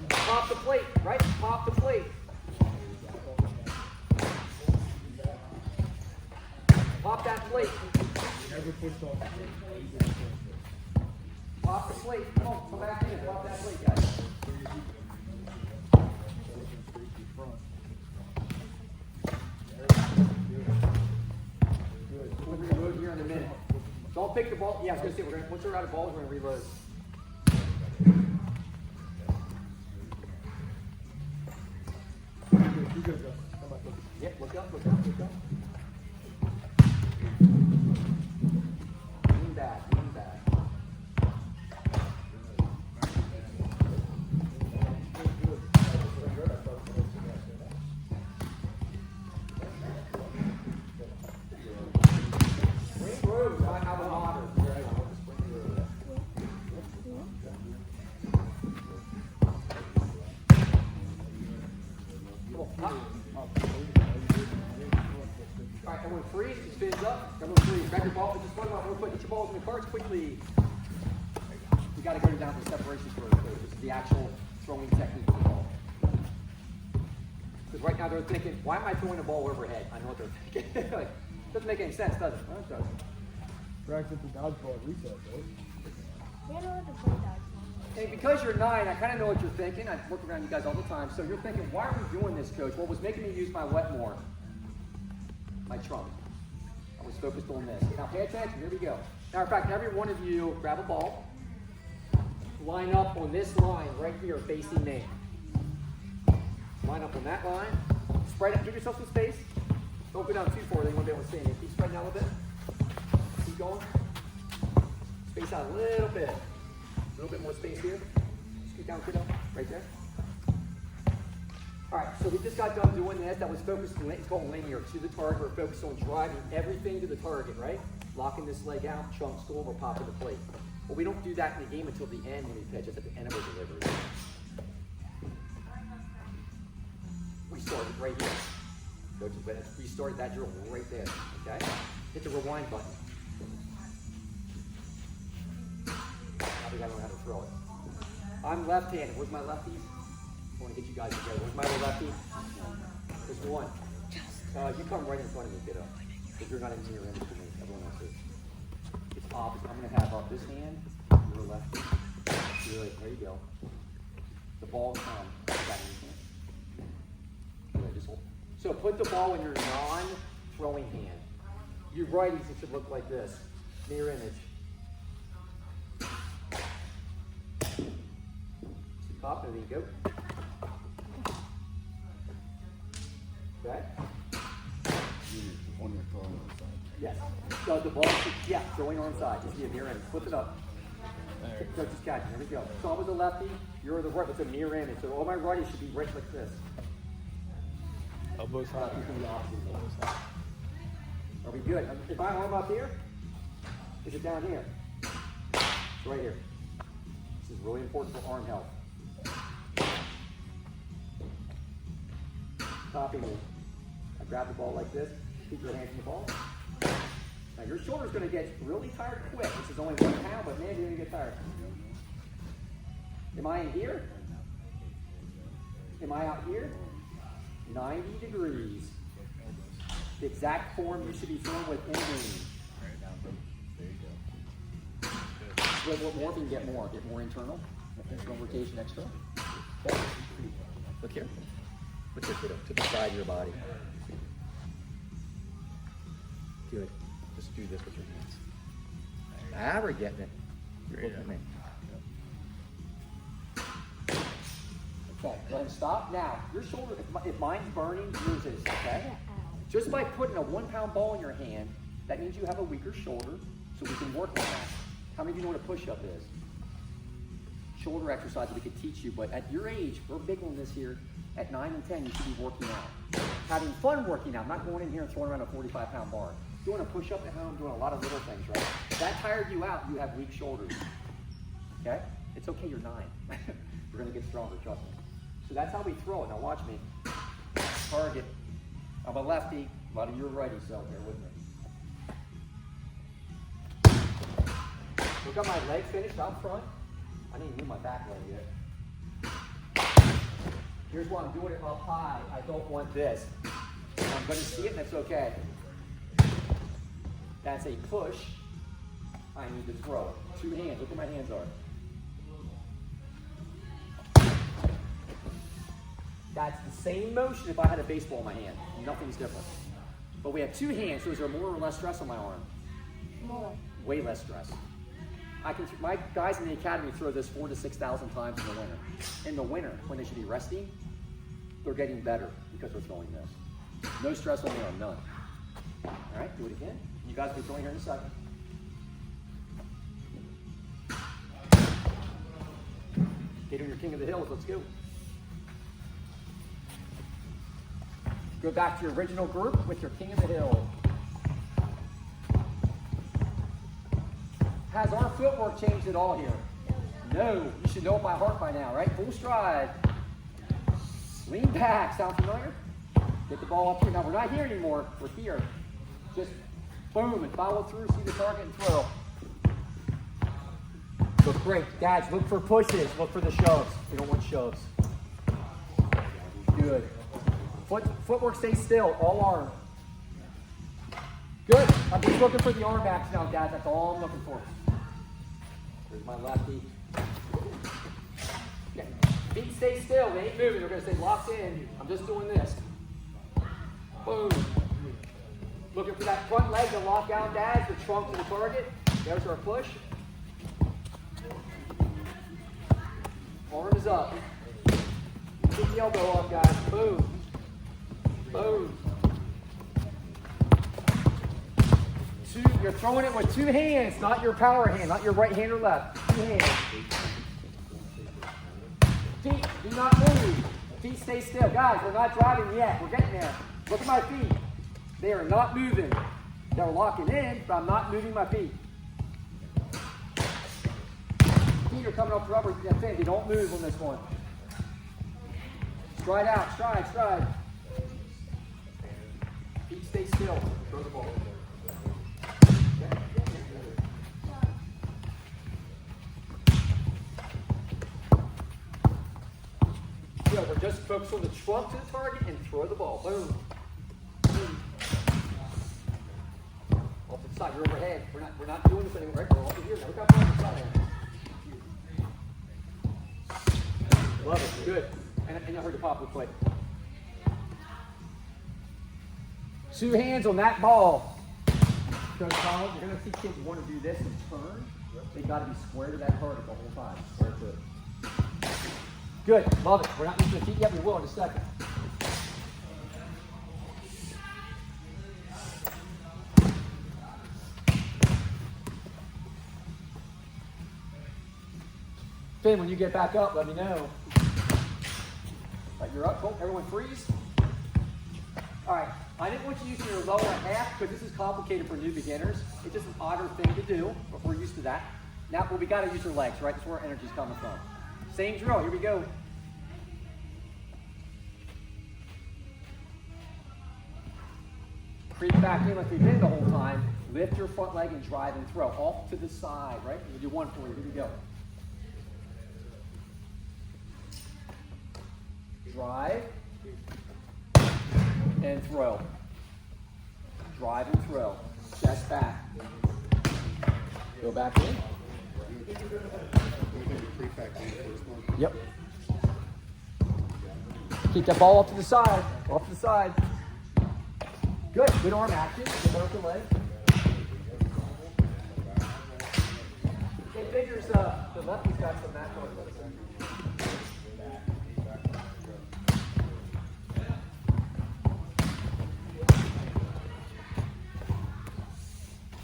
Pop the plate, right? Pop the plate. Pop that plate. Pop the plate. Come on, come back in. Pop that plate, guys. We're going to reload here in a minute. Don't pick the ball. Yeah, I was going to say, once we're out of balls, we're going to reload. Yep, look up, look up, look up. Lean back, lean back. Spring Rose, I have an honor. Alright, everyone freeze, spins up. Everyone freeze. Grab your ball, just one more. Everyone put your balls in the carts quickly. We got to go down to the separation first. This is the actual throwing technique of the ball. Because right now they're thinking, why am I throwing the ball overhead? I know what they're thinking. Like, doesn't make any sense, does it? No, it doesn't. Practice the dodgeball at recess, right? We don't have to play dodgeball. And because you're 9, I kind of know what you're thinking. I work around you guys all the time. So you're thinking, why are we doing this, Coach? What was making me use my wet more? my trunk. I was focused on this. Now pay attention, here we go. Now in fact, every one of you grab a ball, line up on this line right here facing me. Line up on that line, spread it, give yourself some space. Don't go down too far, then you won't be able to see anything. Keep spreading out a little bit. Keep going. Space out a little bit. A little bit more space here. Scoot down, kiddo, right there. All right, so we just got done doing this. That was focused, it's called linear, to the target. We're focused on driving everything to the target, right? Locking this leg out, chunk school, we're popping the plate. Well, we don't do that in the game until the end when we pitch. It's at the end of our delivery. We started right here. Go to the we started that drill right there, okay? Hit the rewind button. Now we gotta learn how to throw it. I'm left-handed. Where's my lefties? I want to get you guys together. Where's my lefty? There's one. You come right in front of me, kiddo. Because you're not in your image to me. Everyone else is. It's opposite. I'm going to have up this hand, your lefty. Good. There you go. The ball got in your hand. Good. Just hold. So put the ball in your non-throwing hand. Your righties, it should look like this. Mirror image. Top, there you go. Okay. On your phone on the side. Yes. So the ball, yeah, throwing on side. Just be a mirror image. Flip it up. So just catch it. There we go. So I was a lefty. You're the right. It's a mirror image. So all my righties should be right like this. Elbows high. Are we good? If I arm up here, is it down here? It's right here. This is really important for arm health. Copy me. I grab the ball like this. Keep your hands in the ball. Now your shoulder's going to get really tired quick. This is only 1 pound, but man, you're going to get tired. Am I in here? Am I out here? 90 degrees. The exact form you should be throwing with in game. There you go. What more? If you can get more. Get more internal. Internal rotation extra. Okay. Look here. Put your foot up to the side of your body. Good. Just do this with your hands. Now we're getting it. You're looking at me. Okay, go ahead and stop. Now, your shoulder, if mine's burning, yours is, okay? Just by putting a 1 pound ball in your hand, that means you have a weaker shoulder, so we can work on that. How many of you know what a push-up is? Shoulder exercise that we could teach you, but at your age, we're big on this here. At 9 and 10, you should be working out. Having fun working out, not going in here and throwing around a 45 pound bar. Doing a push up at home, doing a lot of little things, right? If that tired you out, you have weak shoulders. Okay? It's okay, you're 9. We're gonna get stronger, trust me. So that's how we throw it. Now watch me. Target. I'm a lefty, a lot of you are righties, so bear with me. Look at my legs finished out front. I didn't move my back leg yet. Here's why I'm doing it up high. I don't want this. I'm going to see it, and that's okay. That's a push. I need to throw it. 2 hands. Look where my hands are. That's the same motion if I had a baseball in my hand. Nothing's different. But we have 2 hands, so is there more or less stress on my arm? More. Way less stress. My guys in the academy throw this 4,000 to 6,000 times in the winter. In the winter, when they should be resting, they're getting better because we're throwing this. No stress on the arm, none. All right, do it again. You guys will be throwing here in a second. Get on your king of the hills, let's go. Go back to your original group with your king of the hill. Has our footwork changed at all here? No. You should know it by heart by now, right? Full stride. Lean back. Sound familiar? Get the ball up here. Now, we're not here anymore. We're here. Just boom and follow through, see the target, and throw. Look great. Guys, look for pushes. Look for the shoves. We don't want shoves. Good. Footwork stays still. All arm. Good. I'm just looking for the arm backs now, guys. That's all I'm looking for. There's my lefty. Okay. Feet stay still. They ain't moving. They're going to stay locked in. I'm just doing this. Boom. Looking for that front leg to lock out, dads, the trunk to the target. There's our push. Arm is up. Keep the elbow up, guys. Boom. Boom. You're throwing it with two hands, not your power hand, not your right hand or left. Two hands. Feet, do not move. Feet stay still. Guys, we're not driving yet. We're getting there. Look at my feet. They are not moving. They're locking in, but I'm not moving my feet. Feet are coming off the rubber. That's it. They don't move on this one. Stride out. Stride, stride. Feet stay still. Throw the ball. We're just focused on the trunk to the target and throw the ball. Boom. Boom. Off to the side. You're overhead. We're not doing this anymore. Right? We're off to here now. Look how far off the side. Love it. Good. And I heard the pop real quick. Two hands on that ball. Coach Collins, you're going to see kids want to do this and turn. They've got to be square to that target the whole time. Square to it. Good, love it. We're not using the feet yet, we will in a second. Finn, when you get back up, let me know. Right, you're up. Cool. Everyone freeze. All right, I didn't want you using your lower half because this is complicated for new beginners. It's just an odder thing to do, but we're used to that. Now, well, we got to use your legs, right? That's where our energy's coming from. Same drill. Here we go. Creep back in like we've been the whole time. Lift your front leg and drive and throw. Off to the side, right? We'll do one for you. Here we go. Drive and throw. Drive and throw. Chest back. Go back in. Yep. Keep that ball off to the side. Off to the side. Good. Good arm action. Get out the leg. It figures the lefty's got some mat on it.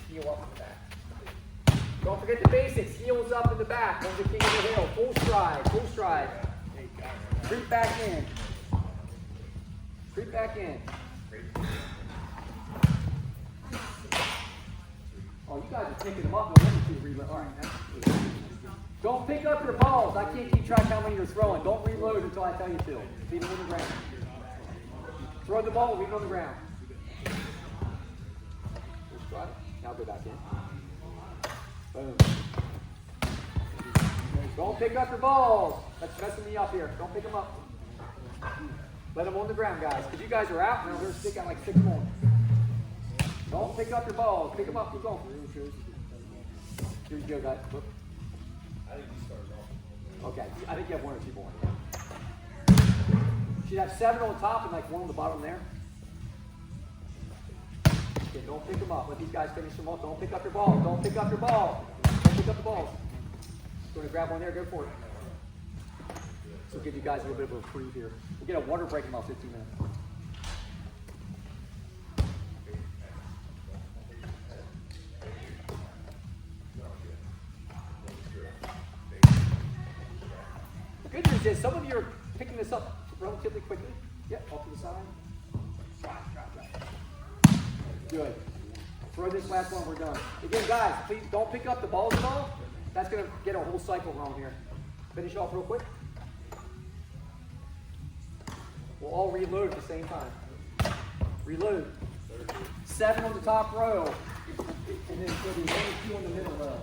Heel up in the back. Don't forget the basics. Heels up in the back. On the king of the hill. Full stride. Full stride. Creep back in. Creep back in. Oh, you guys are picking them up. All right. Don't pick up your balls. I can't keep track how many you're throwing. Don't reload until I tell you to. Leave them on the ground. Throw the ball. Leave it on the ground. Now go back in. Boom. Don't pick up your balls. That's messing me up here. Don't pick them up. Let them on the ground, guys. Because you guys are out now. They're sticking like 6 more. Don't pick up your balls. Pick them up. Keep going. Here you go, guys. Look. Okay. I think you have 1 or 2 more. You should have 7 on top and like 1 on the bottom there. Okay, don't pick them up. Let these guys finish them off. Don't pick up your ball. Don't pick up your ball. Don't pick up the balls. Going to grab one there. Go for it. This will give you guys a little bit of a reprieve here. We'll get a water break in about 15 minutes. The good news is some of you are picking this up relatively quickly. Yep, off to the side. Good. Throw this last one, we're done. Again, guys, please don't pick up the balls at all. That's going to get a whole cycle wrong here. Finish off real quick. We'll all reload at the same time. Reload. 7 on the top row. And then there'll be 1 or 2 on the middle row.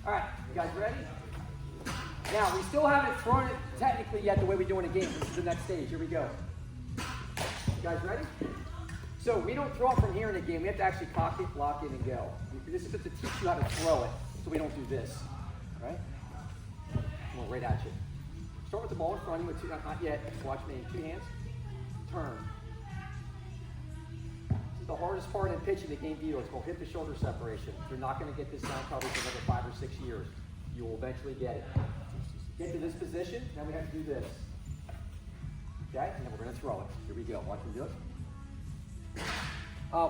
All right, you guys ready? Now, we still haven't thrown it technically yet the way we do in a game. This is the next stage. Here we go. You guys ready? So we don't throw it from here in a game. We have to actually cock it, lock it, and go. This is just to teach you how to throw it, so we don't do this. Right? Well, right at you. Start with the ball in front of you with two, not yet. Watch me. 2 hands. Turn. This is the hardest part in pitching the game view. It's called hip to shoulder separation. You're not going to get this down probably for another 5 or 6 years. You will eventually get it. Get to this position, then we have to do this. Okay? And then we're going to throw it. Here we go. Watch me do it.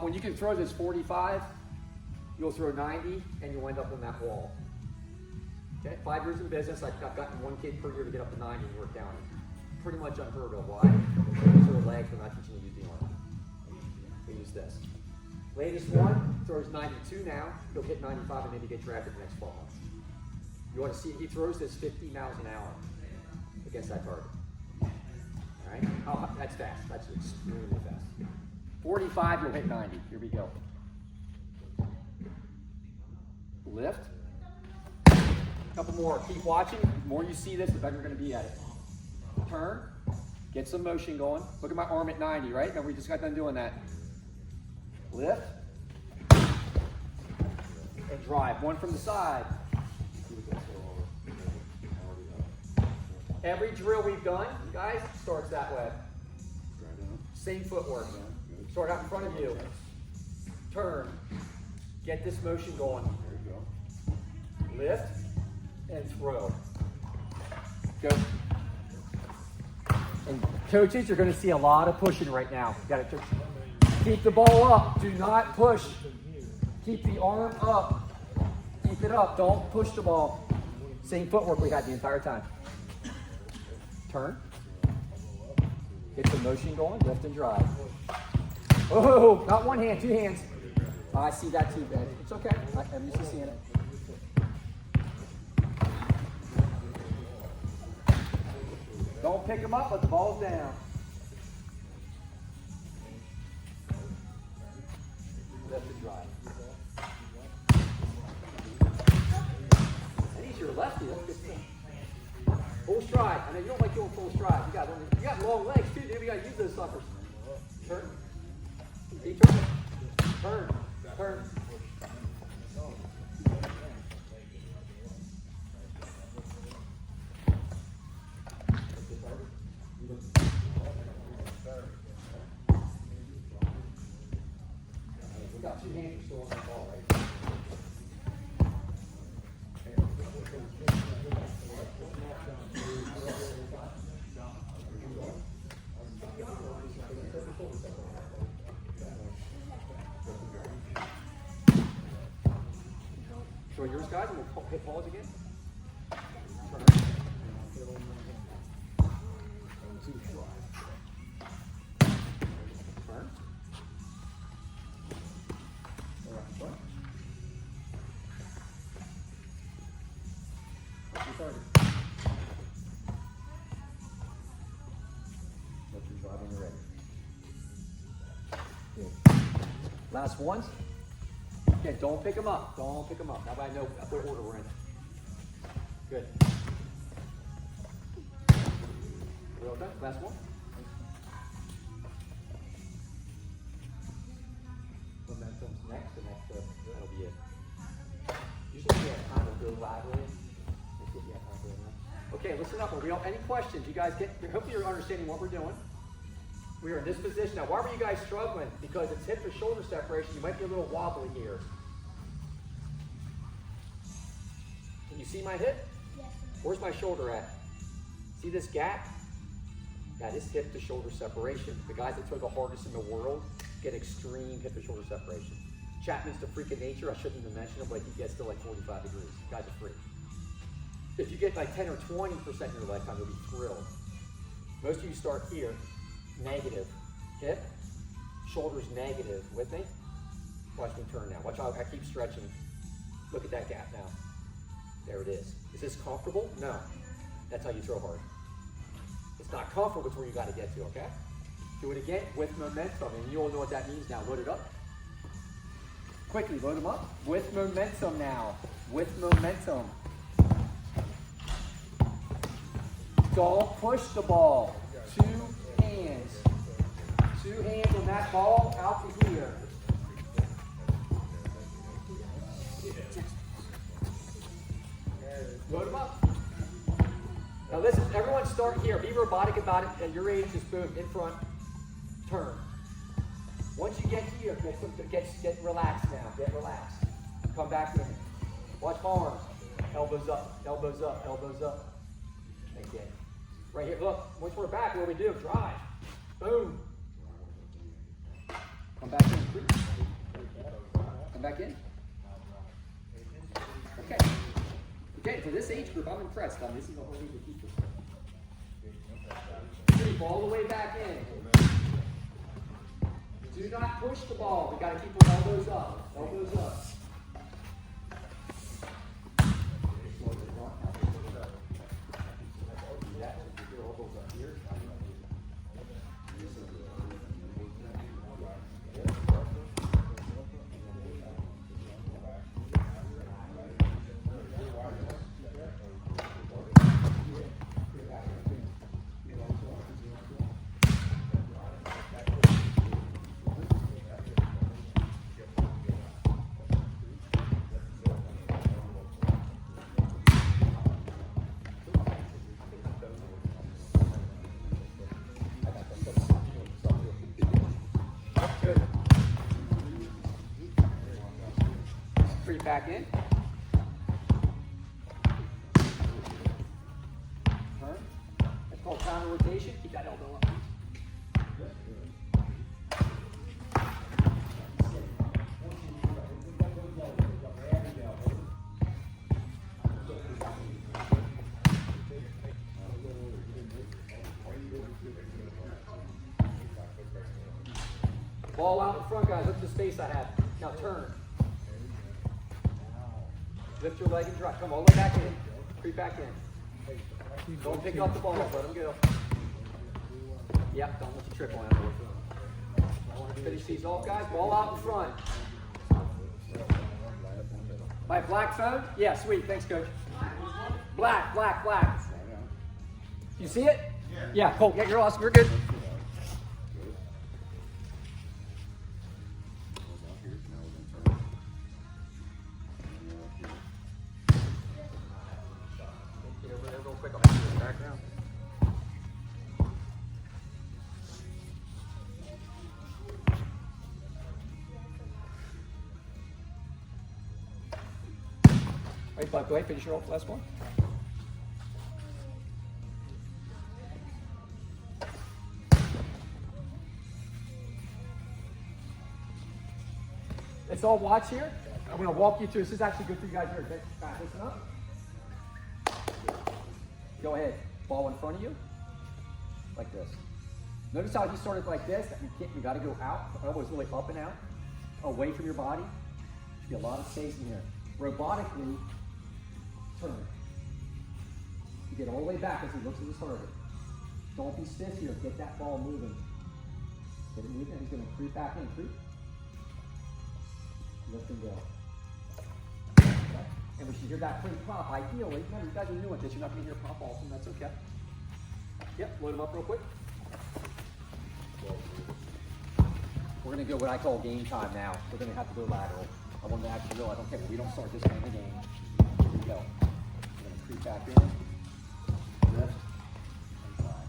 When you can throw this 45, you'll throw 90, and you'll end up on that wall. Okay? 5 years in business, I've gotten 1 kid per year to get up to 90 and work down it. Pretty much unheard of. Why? These are the legs. We're not teaching you to use the arm. We use this. Latest one throws 92 now. He'll hit 95 and maybe get drafted the next 12 months. You want to see, he throws this 50 miles an hour against that target. All right? Oh, that's fast. That's extremely fast. 45, you'll hit 90. Here we go. Lift. A couple more. Keep watching. The more you see this, the better you're going to be at it. Turn. Get some motion going. Look at my arm at 90, right? Now we just got done doing that. Lift. And drive. One from the side. Every drill we've done, guys, starts that way. Same footwork. Start out in front of you. Turn. Get this motion going. Lift and throw. Go. And coaches, you're going to see a lot of pushing right now. You got to keep the ball up. Do not push. Keep the arm up. Keep it up. Don't push the ball. Same footwork we had the entire time. Turn. Get the motion going. Lift and drive. Oh, not 1 hand, 2 hands. Oh, I see that too, Ben. It's okay. I'm used to seeing it. Don't pick them up, but the ball's down. Lift and drive. And he's your lefty. That's good stuff. Full stride. I know you don't like doing full stride. You got long legs too, dude. We got to use those suckers. Turn. Turn. Turn. Turn. We got 2 hands still on that ball, right? Show yours, guys, and we'll hit balls again. Turn. Turn. What's your target? Let your drive when you're ready. Good. Last ones. Okay, don't pick them up. Don't pick them up. That way I know what order we're in. Good. We all done? Last one. Momentum's next, and that'll be it. Usually we have time to go laterally. Okay, listen up. Are we all, any questions? You guys get, hopefully you're understanding what we're doing. We are in this position. Now, why were you guys struggling? Because it's hip to shoulder separation. You might be a little wobbly here. Can you see my hip? Yes. Where's my shoulder at? See this gap? That is hip to shoulder separation. The guys that throw the hardest in the world get extreme hip to shoulder separation. Chapman's the freak of nature. I shouldn't even mention him, but he gets to like 45 degrees. The guy's a freak. If you get like 10 or 20% in your lifetime, you'll be thrilled. Most of you start here, negative. Hip, shoulders negative. With me? Watch me turn now. Watch how I keep stretching. Look at that gap now. There it is. Is this comfortable? No. That's how you throw hard. It's not comfortable, it's where you got to get to, okay? Do it again with momentum, and you all know what that means now. Load it up. Quickly, load them up. With momentum now. With momentum. Don't push the ball. 2 hands. 2 hands on that ball out to here. Load them up. Now listen, everyone start here. Be robotic about it. At your age, just boom, in front, turn. Once you get here, get relaxed now. Get relaxed. Come back in. Watch arms. Elbows up, elbows up, elbows up. Again. Right here, look. Once we're back, what do we do? Drive. Boom. Come back in. Come back in. Okay. Okay, for this age group, I'm impressed. This is a whole heap of people. Keep all the way back in. Do not push the ball. We got to keep our elbows up. Elbows up. Back in. Turn. That's called counter rotation. Keep that elbow up. Ball out in front, guys. Look at the space I have. Now turn. Lift your leg and drop. Come all the way back in. Creep back in. Don't pick up the ball. Let them go. Yep, don't let you trip on it. Finish these off, guys. Ball out in front. My black phone? Yeah, sweet. Thanks, coach. Black, black, black. You see it? Yeah, cool. Yeah, you're awesome. You're good. Go ahead, finish your last one. Let's all watch here. I'm going to walk you through. This is actually good for you guys here. Okay, listen up. Go ahead. Ball in front of you, like this. Notice how he started like this. You got to go out. The elbow is really up and out, away from your body. Should be a lot of space in here. Robotically. Turn. You get all the way back as he looks at his target. Don't be stiff here. Get that ball moving. Get it moving. He's going to creep back in. Creep. Lift and go. Okay. And we should hear that free pop. Ideally, remember, you guys are new at this. You're not going to hear pop often. That's okay. Yep. Load them up real quick. We're going to go what I call game time now. We're going to have to go lateral. I want to actually realize, okay, well, we don't start this game of the game. Here we go. We're going to creep back in, lift, and drive.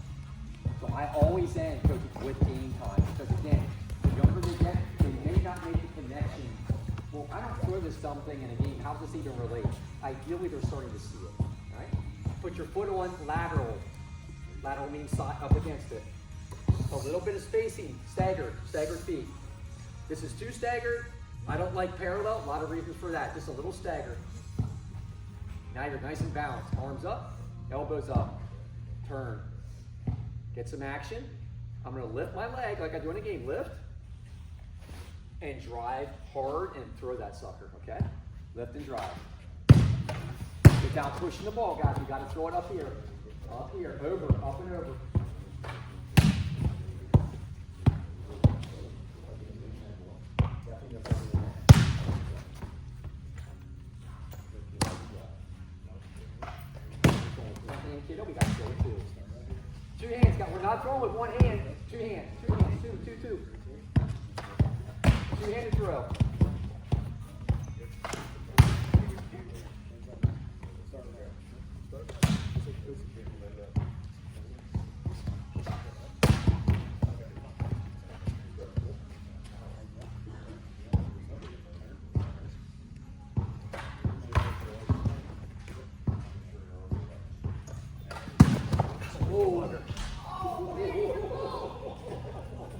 So I always end coaches with game time because again, the younger they get, they may not make the connection. Well, I don't throw this dumb thing in a game. How does this even relate? Ideally, they're starting to see it. Right? Put your foot on lateral. Lateral means side up against it. A little bit of spacing. Staggered feet. This is too staggered. I don't like parallel. A lot of reasons for that. Just a little staggered. Now you're nice and balanced. Arms up, elbows up. Turn. Get some action. I'm going to lift my leg like I do in a game. Lift. And drive hard and throw that sucker, okay? Lift and drive. Without pushing the ball, guys. You got to throw it up here. Up here. Over. Up and over. Kiddo, we got to go too. I'm throwing with one hand, two hands, two. Two-handed throw.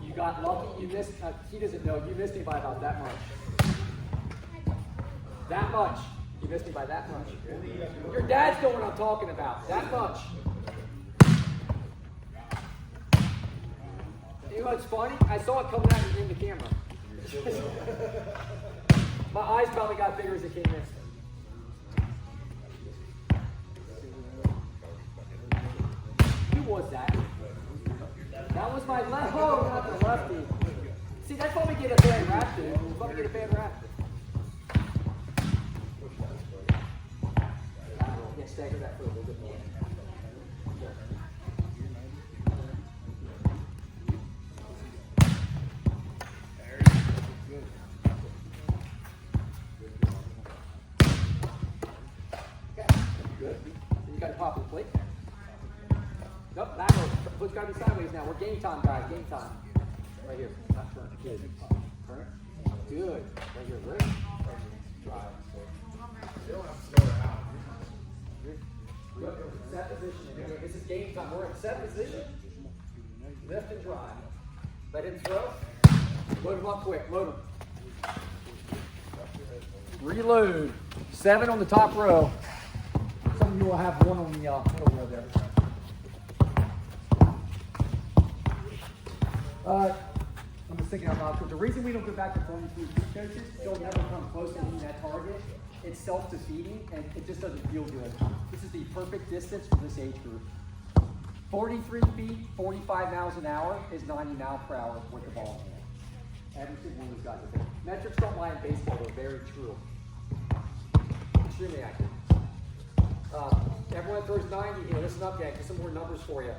You got lucky, you missed, he doesn't know, you missed me by about that much. That much. You missed me by that much. Your dads know what I'm talking about. That much. You know what's funny? I saw it coming out in the camera. My eyes probably got bigger as it came in. Who was that? That was my left. Oh, not the lefty. See, that's why we get a bad rap, dude. That's why we get a bad rap. Yeah, stagger that for a little bit more. Okay, good. Then you got to pop the plate. Nope, that one. Foot's got to be sideways now. We're game time, guys. Game time. Right here. Not turn. Good. Turn. Good. Right here. Right. Drive. Good. Set position. This is game time. We're in set position. Lift and drive. Let him throw. Load him up quick. Load him. Reload. 7 on the top row. Some of you will have 1 on the middle row there. I'm just thinking out loud, because the reason we don't go back to 43 coaches, they'll never come close to hitting that target. It's self-defeating, and it just doesn't feel good. This is the perfect distance for this age group. 43 feet, 45 miles an hour is 90 miles per hour with the ball in hand. Every single one of those guys are there. Metrics don't lie in baseball, they're very true. Extremely accurate. Everyone that throws 90 here, listen up, gang, just some more numbers for you.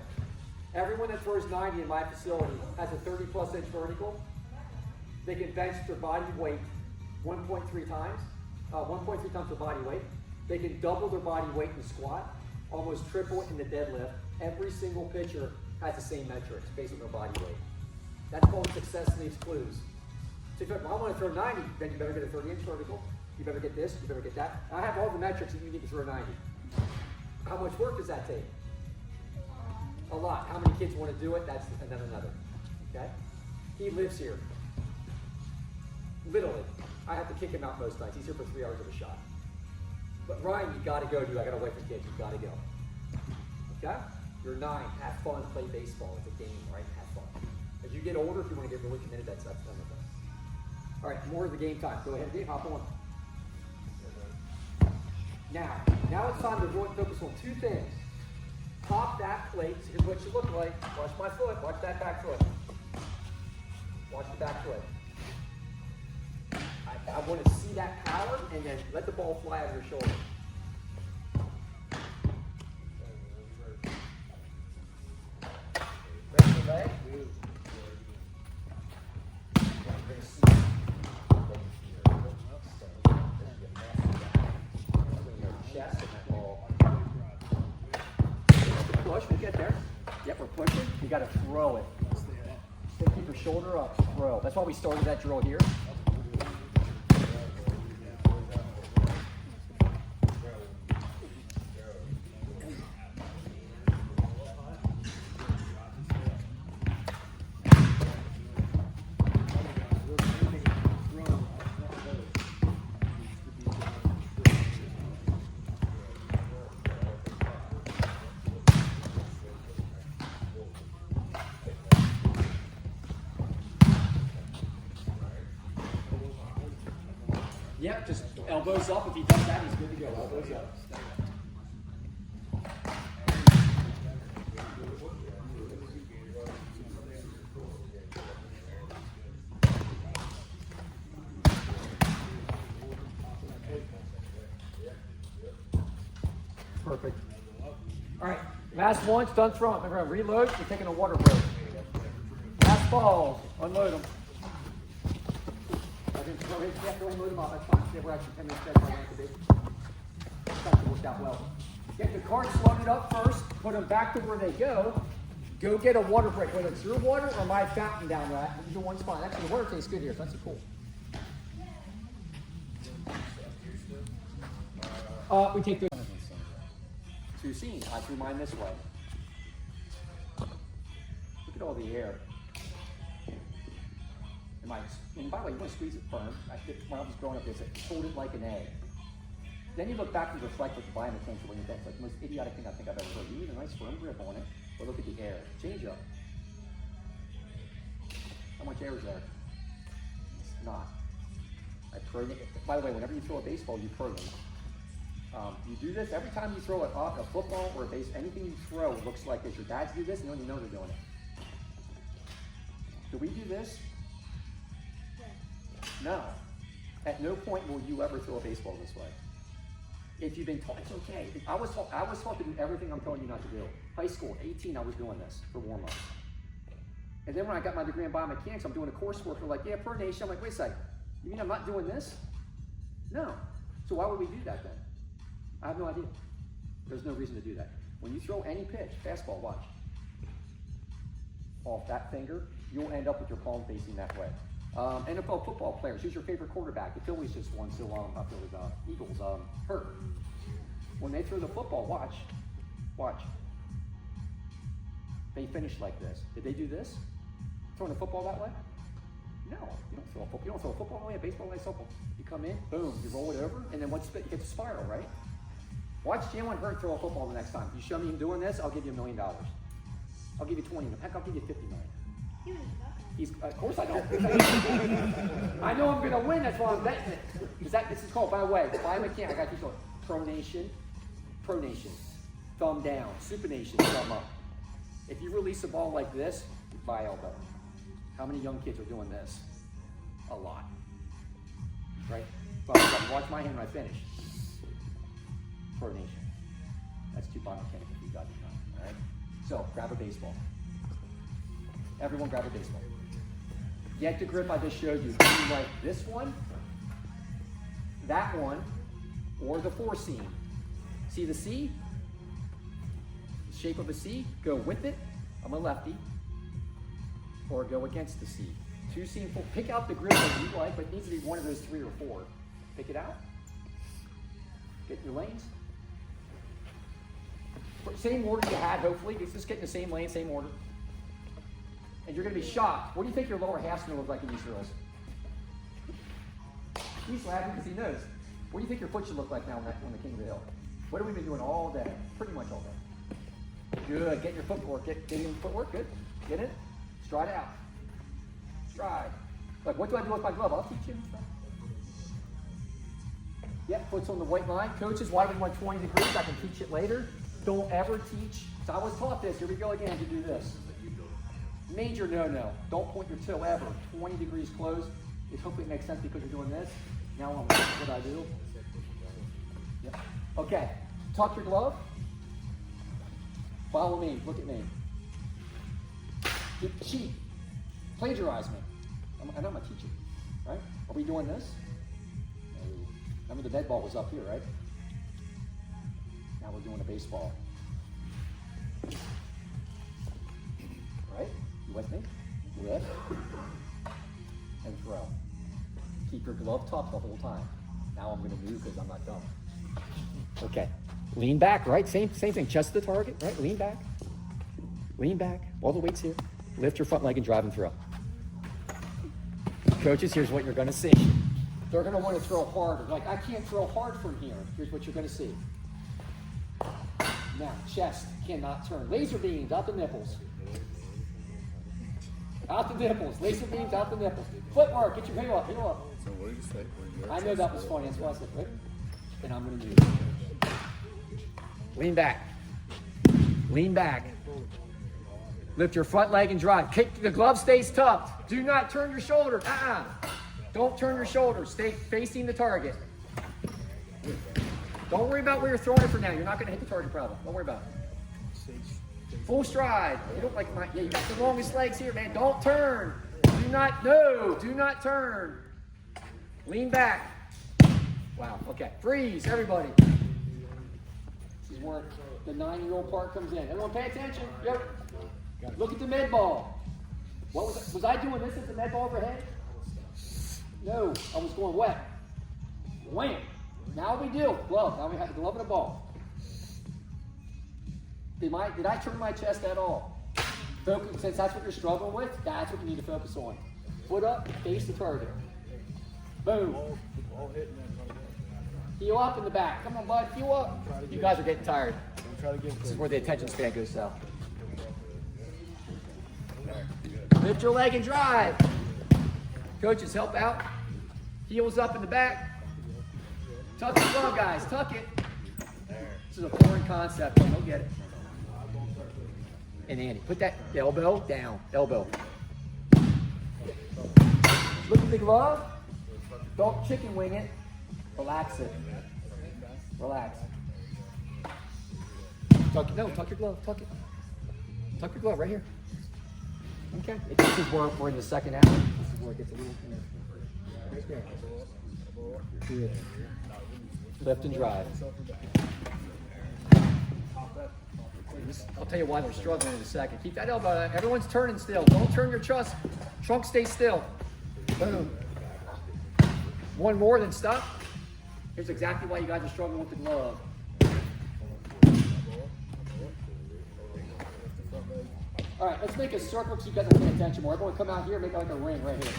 Everyone that throws 90 in my facility has a 30+ inch vertical. They can bench their body weight 1.3 times, 1.3 times their body weight. They can double their body weight in the squat, almost triple it in the deadlift. Every single pitcher has the same metrics based on their body weight. That's called success leaves clues. So if you're like, well, I want to throw 90, then you better get a 30 inch vertical. You better get this, you better get that. I have all the metrics that you need to throw 90. How much work does that take? A lot. How many kids want to do it? That's and then another. Okay? He lives here. Literally. I have to kick him out most nights. He's here for 3 hours of a shot. But Ryan, you gotta go, dude. I got a wife and kids. You gotta go. Okay? You're 9. Have fun. Play baseball. It's a game, right? Have fun. As you get older, if you want to get really committed, that's fun with us. All right, more of the game time. Go ahead, Dave. Hop on. Now it's time to really focus on 2 things. Pop that plate. So here's what you look like. Watch my foot. Watch that back foot. Watch the back foot. I want to see that power, and then let the ball fly over your shoulder. Raise the leg. Chest and that ball. Push, we'll get there. Yep, we're pushing. You got to throw it. So keep your shoulder up, throw. That's why we started that drill here. Yep, just elbows up. If he does that, he's good to go. Elbows up. Perfect. All right, last Last one, it's done throwing. Remember, reload, you're taking a water break. Last balls, unload them. I can throw it, you have to unload them off, that's fine. Yeah, we're actually 10 minutes dead where I want to be. That worked out well. Get the carts loaded up first, put them back to where they go. Go get a water break, whether it's your water or my fountain down there. Either one's fine. Actually, the water tastes good here, so that's cool. We take the two scenes. I threw mine this way. Look at all the air. And by the way, you want to squeeze it firm. When I was growing up, they said, hold it like an egg. Then you look back and reflect with the biomechanics when you're dead. It's like the most idiotic thing I think I've ever heard. You need a nice firm grip on it, but look at the air. Change up. How much air is there? It's not. By the way, whenever you throw a baseball, you pronate. You do this every time you throw a football or a base, anything you throw looks like this. Your dads do this, and you don't even know they're doing it. Do we do this? No. At no point will you ever throw a baseball this way. If you've been taught, it's okay. I was taught to do everything I'm telling you not to do. High school, 18, I was doing this for warm-ups. And then when I got my degree in biomechanics, I'm doing a coursework. They're like, yeah, pronation. I'm like, wait a second. You mean I'm not doing this? No. So why would we do that then? I have no idea. There's no reason to do that. When you throw any pitch, fastball, watch. Off that finger, you'll end up with your palm facing that way. NFL football players, who's your favorite quarterback? The Phillies just won, so Eagles, hurt. When they throw the football, watch. They finish like this. Did they do this? Throwing the football that way? No, you don't throw a football. You don't throw a football that way, a baseball that way, softball. You come in, boom, you roll it over, and then once you get the spiral, right? Watch Jalen Hurts throw a football the next time. You show me him doing this, I'll give you $1 million. I'll give you 20. Heck, I'll give you 50 million. Of course I don't. I know I'm going to win. That's why I'm betting it. This is called, by the way, biomechanics. I got to teach it. Pronation, thumb down. Supination, thumb up. If you release a ball like this, by elbow. How many young kids are doing this? A lot. Right? But watch my hand when I finish. Pronation. That's two biomechanics if you got it done. All right? So, grab a baseball. Everyone grab a baseball. Get the grip I just showed you. Do you like this one, that one, or the 4 seam? See the C? The shape of a C? Go with it. I'm a lefty. Or go against the C. 2 seam full. Pick out the grip that you like, but it needs to be one of those 3 or 4. Pick it out. Get your lanes. Same order you had, hopefully. Just get in the same lane, same order. And you're going to be shocked. What do you think your lower half's going to look like in these drills? He's laughing because he knows. What do you think your foot should look like now on the King of the Hill? What have we been doing all day? Pretty much all day. Good. Get your footwork. Get in your footwork. Good. Get it. Stride out. Stride. Like, what do I do with my glove? I'll teach you. Yep, foot's on the white line. Coaches, why do we want 20 degrees? I can teach it later. Don't ever teach. So I was taught this. Here we go again to do this. Major no-no. Don't point your toe ever. 20 degrees closed. It hopefully makes sense because you're doing this. Now I'm what I do. Yep. Okay. Tuck your glove. Follow me. Look at me. Cheat. Plagiarize me. I know I'm a teacher. Right? Are we doing this? No. Remember the dead ball was up here, right? Now we're doing a baseball. Right? You with me? Lift. And throw. Keep your glove tucked the whole time. Now I'm going to move because I'm not dumb. Okay. Lean back, right? Same thing. Chest to the target, right? Lean back. Lean back. All the weight's here. Lift your front leg and drive and throw. Coaches, here's what you're going to see. They're going to want to throw harder. Like, I can't throw hard from here. Here's what you're going to see. Now, chest cannot turn. Laser beams out the nipples. Out the nipples. Laser beams out the nipples. Footwork. Get your heel up. Heel up. So what did you say? I know that was funny. That's why I said, right? And I'm going to move. Lean back. Lean back. Lift your front leg and drive. Kick, the glove stays tucked. Do not turn your shoulder. Don't turn your shoulder. Stay facing the target. Don't worry about where you're throwing it for now. You're not going to hit the target problem. Don't worry about it. Full stride. You don't like my, yeah, you got the longest legs here, man. Don't turn. Do not turn. Lean back. Wow, okay. Freeze, everybody. This is where the 9-year-old part comes in. Everyone pay attention. Yep. Look at the med ball. What was I doing this at the med ball overhead? No, I was going wet. Wham. Now we do. Glove. Now we have the glove and a ball. Did I turn my chest at all? Focus, since that's what you're struggling with, that's what you need to focus on. Foot up, face the target. Boom. Heel up in the back. Come on, bud. Heel up. You guys are getting tired. This is where the attention span goes south. Lift your leg and drive. Coaches, help out. Heels up in the back. Tuck it well, guys. Tuck it. This is a foreign concept. You'll get it. And Andy, put that elbow down. Elbow. Look at the glove. Don't chicken wing it. Relax it. Relax. Tuck your glove. Tuck it. Tuck your glove right here. Okay. This is where we're in the second hour. This is where it gets a little. Good. Lift and drive. I'll tell you why they're struggling in a second. Keep that elbow. Everyone's turning still. Don't turn your trunk. Trunk stay still. Boom. One more, then stop. Here's exactly why you guys are struggling with the glove. All right, let's make a circle so you guys are paying attention more. Everyone come out here and make it like a ring right here.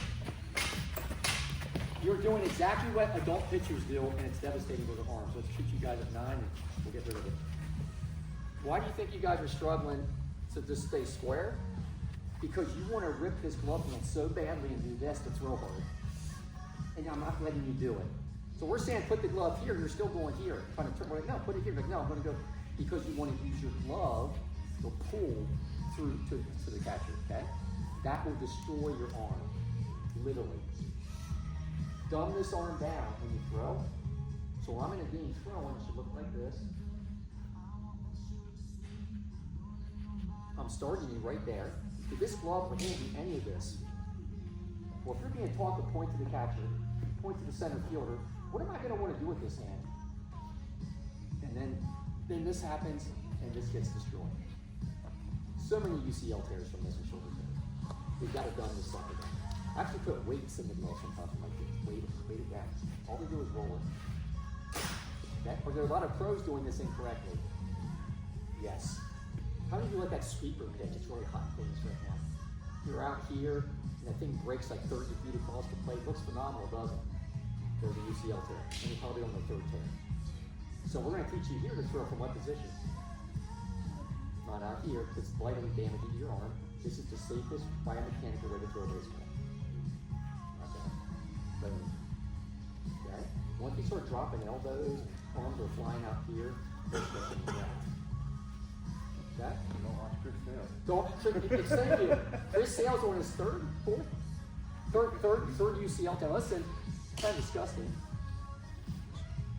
You're doing exactly what adult pitchers do, and it's devastating for the arms. Let's treat you guys at 9, and we'll get rid of it. Why do you think you guys are struggling to just stay square? Because you want to rip this glove in so badly and do this to throw hard. And I'm not letting you do it. So we're saying put the glove here, you're still going here. Trying to turn, like, no, put it here. Like, no, I'm going to go, because you want to use your glove to pull through to the catcher, okay? That will destroy your arm, literally. Dumb this arm down when you throw. So I'm going to be throwing, it should look like this. I'm starting you right there. If this glove can't do any of this, well, if you're being taught to point to the catcher, point to the center fielder, what am I going to want to do with this hand? And then this happens, and this gets destroyed. So many UCL tears from this and shoulder tears. We've got it done this side. Actually put weights in the glove sometimes like this. Weight it down. All they do is roll it. Okay? Or there are a lot of pros doing this incorrectly. Yes. How do you like that sweeper pitch? It's really hot for this right now. You're out here, and that thing breaks like 30 feet across the plate. It looks phenomenal, doesn't it? There's a UCL tear, and you're probably on the 3rd tear. So we're going to teach you here to throw from what position? Not out here, because it's vitally damaging your arm. This is the safest biomechanical way to throw a baseball. Okay. Boom. Okay. Once you start dropping elbows, arms are flying out here, push them down. Okay? Don't trick Chris Sale. Thank you. Chris Sale's on his third UCL tear. Listen, it's kind of disgusting.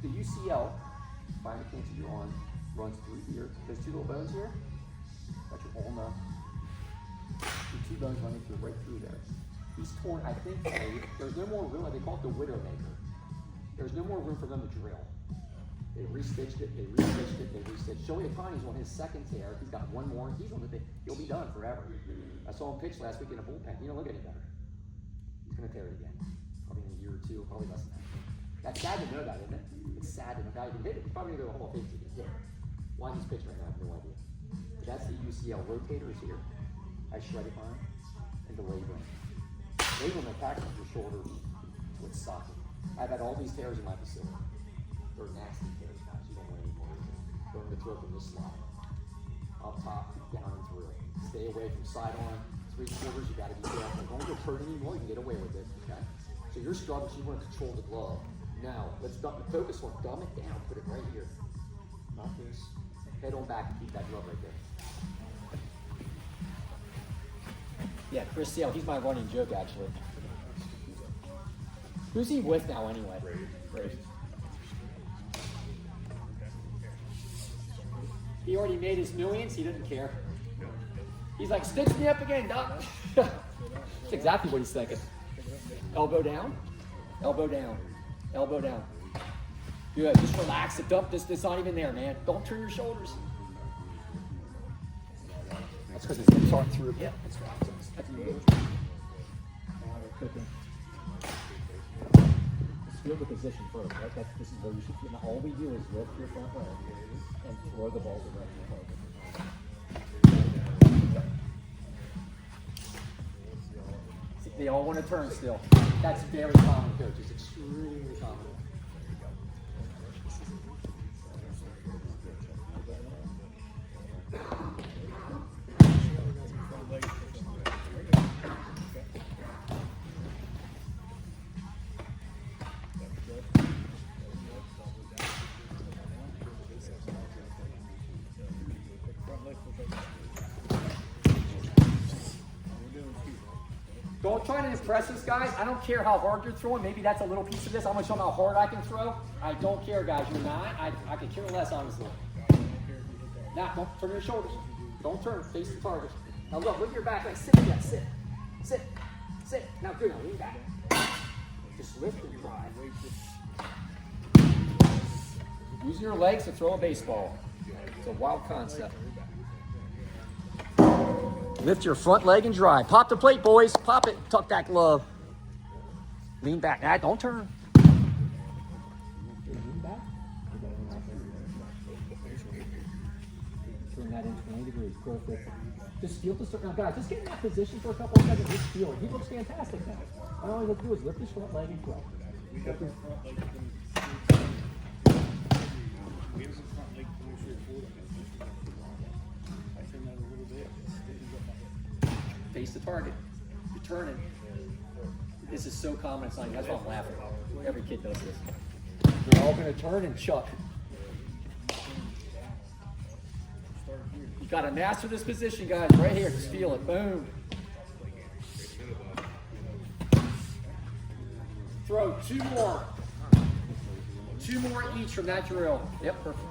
The UCL, biomechanics of your arm, runs through here. There's 2 little bones here. That's your ulna. The 2 bones running through right through there. He's torn, I think, there's no more room. They call it the widowmaker. There's no more room for them to drill. They restitched it. Joey Otani's on his 2nd tear. He's got 1 more. He'll be done forever. I saw him pitch last week in a bullpen. He don't look any better. He's going to tear it again. Probably in a year or 2, probably less than that. That's sad to know that, isn't it? It's sad to know that. He can hit it. He's probably going to go to the Hall of Fame if he can hit it. Why he's pitching right now, I have no idea. But that's the UCL. Rotator is here. I shred it on. And the labrum. Labrum attacks your shoulder with socket. I've had all these tears in my facility. They're nasty tears, guys. You don't want any more. Going to throw from this slot. Up top, down and through. Stay away from sidearm. 3/4, you got to be careful. Don't get hurt anymore. You can get away with it. Okay. So you're struggling. So you want to control the glove. Now let's focus on dumb it down. Put it right here. Not this. Head on back and keep that glove right there. Yeah, Chris Sale. He's my running joke actually. Who's he with now anyway? Brady. He already made his millions. He didn't care. He's like, stitch me up again, Doc. That's exactly what he's thinking. Elbow down, elbow down, elbow down. Good, just relax. The dump, this not even there, man. Don't turn your shoulders. That's because it's going to start through. Yeah, that's right. That's good. Just feel the position first, right? This is where you should feel. All we do is lift your front leg and throw the ball directly forward. They all want to turn still. That's very common, coach. It's extremely common. Don't try to impress us, guys. I don't care how hard you're throwing. Maybe that's a little piece of this. I'm going to show them how hard I can throw. I don't care, guys. You're not. I could care less, honestly. Now, don't turn your shoulders. Don't turn. Face the target. Now look at your back. Like, sit again. Sit. Sit. Sit. Now, good. Now, lean back. Just lift and drive. Using your legs to throw a baseball. It's a wild concept. Lift your front leg and drive. Pop the plate, boys. Pop it. Tuck that glove. Lean back. Nah, don't turn. Lean back. Turn that in 20 degrees. Perfect. Just feel the circle. Now, guys, just get in that position for a couple of seconds. Just feel it. He looks fantastic now. All you have to do is lift his front leg and throw. Face the target. You're turning. This is so common. It's like, that's why I'm laughing. Every kid does this. They're all going to turn and chuck. You got to master this position, guys. Right here. Just feel it. Boom. Throw two more. Two more each from that drill. Yep, perfect.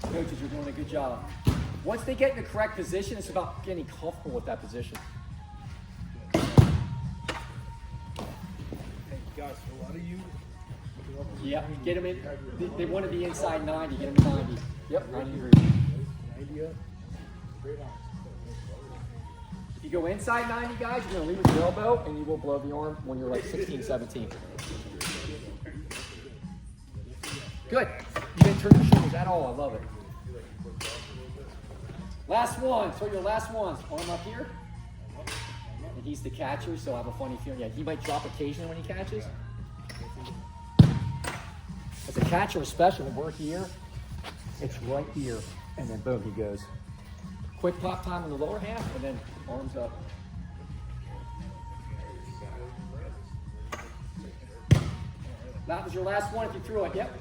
Coaches, you're doing a good job. Once they get in the correct position, it's about getting comfortable with that position. Hey guys, a lot of you. Yep, get them in. They want to be inside 90. Get them in 90. Yep, 90 degrees. 90 up. If you go inside 90, guys, you're going to leave with your elbow, and you will blow the arm when you're like 16, 17. Good. You didn't turn your shoulders at all. I love it. Last one. So your last ones. Arm up here. And he's the catcher, so I have a funny feeling. Yeah, he might drop occasionally when he catches. As a catcher, especially when we're here, it's right here, and then boom, he goes. Quick pop time on the lower half, and then arms up. That was your last one if you threw it. Yep.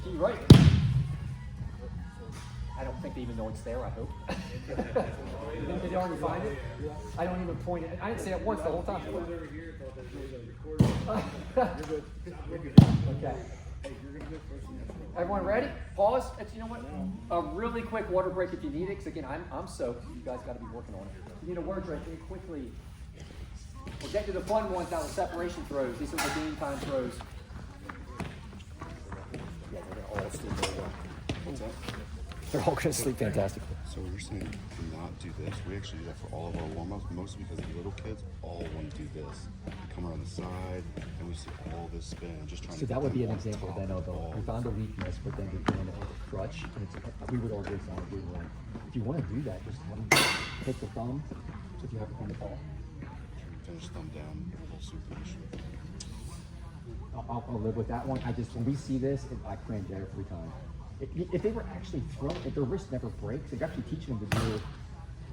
Ski right. I don't think they even know it's there, I hope. Did they already find it? I don't even point it. I didn't say it once the whole time. Okay. Everyone ready? Pause. You know what? A really quick water break if you need it, because again, I'm soaked. You guys got to be working on it. You need a water break really quickly. We'll get to the fun ones now, the separation throws. These are the game time throws. Yeah, they're going to all sleep very well. What's that? They're all going to sleep fantastically. So we're saying to not do this. We actually do that for all of our warm-ups, mostly because the little kids all want to do this. We come around the side, and we see all this spin. Just trying So to that would be an get them example on then top of the we found a weakness, but then we're doing it with a crutch. And we would always on a good one. If you want to do that, just have them hit the thumb. So if you have it on the ball. finish thumb down, full supination. I'll live with that one. When we see this, I cringe every time. If they were actually throwing, if their wrist never breaks, if you're actually teaching them to do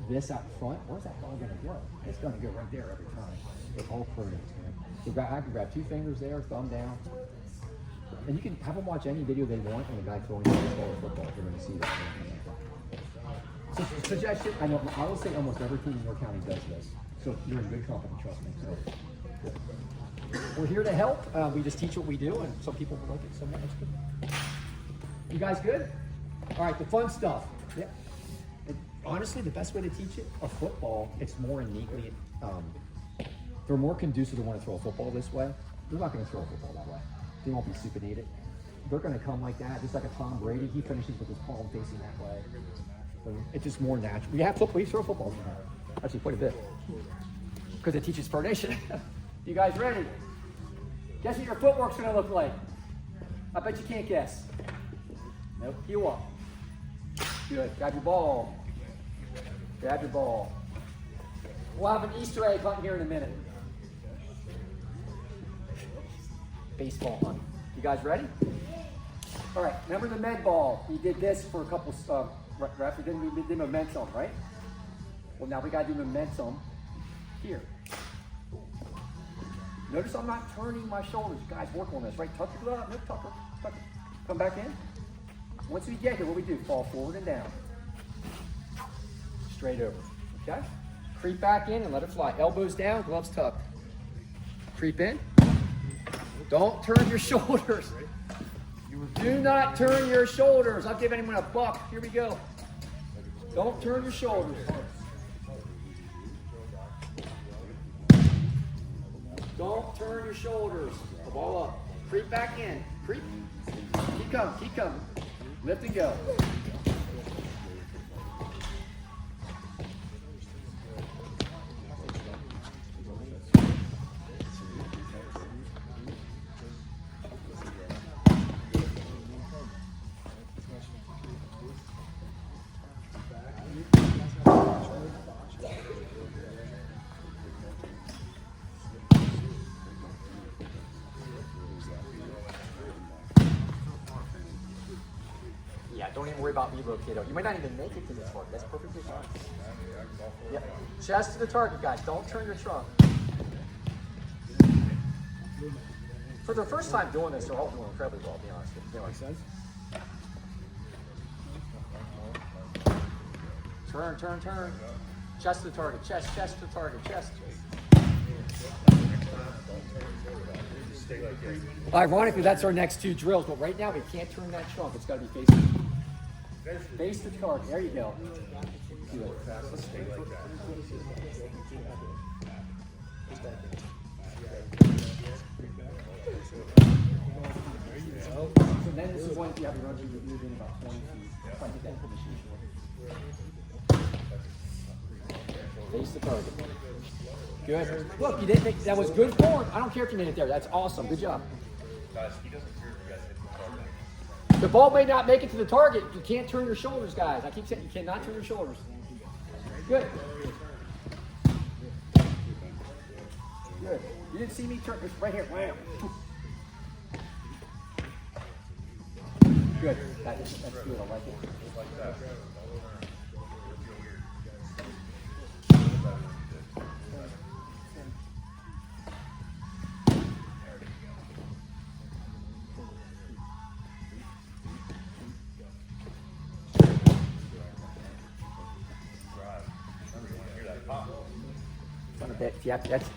this out front, where's that ball going to go? It's going to go right there every time. It's all pronouns, man. So I can grab two fingers there, thumb down. And you can have them watch any video they want on the guy throwing the baseball or football. They're going to see that. So suggestion, I will say almost every team in your county does this. So you're in good company, trust me. So, we're here to help. We just teach what we do, and some people will like it, some won't. You guys good? All right, the fun stuff. Yeah. And honestly, the best way to teach it, a football, it's more innately, they're more conducive to want to throw a football this way. They're not going to throw a football that way. They won't be supinated. They're going to come like that, just like a Tom Brady. He finishes with his palm facing that way. So it's just more natural. We have football. We throw footballs in here. Actually, quite a bit. Because it teaches coordination. You guys ready? Guess what your footwork's going to look like? I bet you can't guess. Nope. Heel up. Good. Grab your ball. Grab your ball. We'll have an Easter egg hunt here in a minute. Baseball hunt. You guys ready? All right. Remember the med ball? We did this for a couple. We did momentum, right? Well, now we got to do momentum here. Notice I'm not turning my shoulders. Guys, work on this, right? Tuck your glove. No, tuck it. Come back in. Once we get here, what we do? Fall forward and down. Straight over. Okay? Creep back in and let it fly. Elbows down, gloves tucked. Creep in. Don't turn your shoulders. Do not turn your shoulders. I'll give anyone a buck. Here we go. Don't turn your shoulders. Don't turn your shoulders. The ball up. Creep back in. Creep. Keep coming. Keep coming. Lift and go. Don't even worry about velo, kiddo. You might not even make it to the target. That's perfectly fine. Yep. Chest to the target, guys. Don't turn your trunk. For their first time doing this, they're all doing incredibly well, to be honest with you. Makes sense. Turn, turn, turn. Chest to the target. Chest, chest to the target. Chest. Ironically, that's our next two drills, but right now we can't turn that trunk. It's got to be facing. Face the target. There you go. Good. So then this is when you have to run through the move in about 20 feet. Try to get that position short. Face the target. Good. Look, you didn't make that was good form. I don't care if you made it there. That's awesome. Good job. The ball may not make it to the target. You can't turn your shoulders, guys. I keep saying you cannot turn your shoulders. Good. Good. You didn't see me turn. It's right here. Wham. Good. That's good. I like it.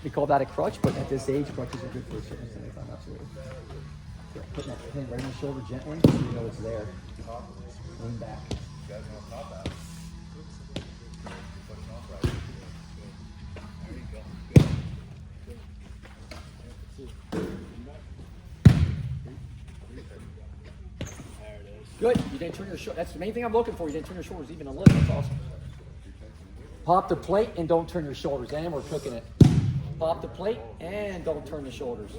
We call that a crutch, but at this age, crutches are good for a certain amount of time. Absolutely. Putting that hand right on the shoulder gently, so you know it's there. Lean back. Good. You didn't turn your shoulders. That's the main thing I'm looking for. You didn't turn your shoulders even a little. That's awesome. Pop the plate and don't turn your shoulders. And we're cooking it. Pop the plate and don't turn the shoulders.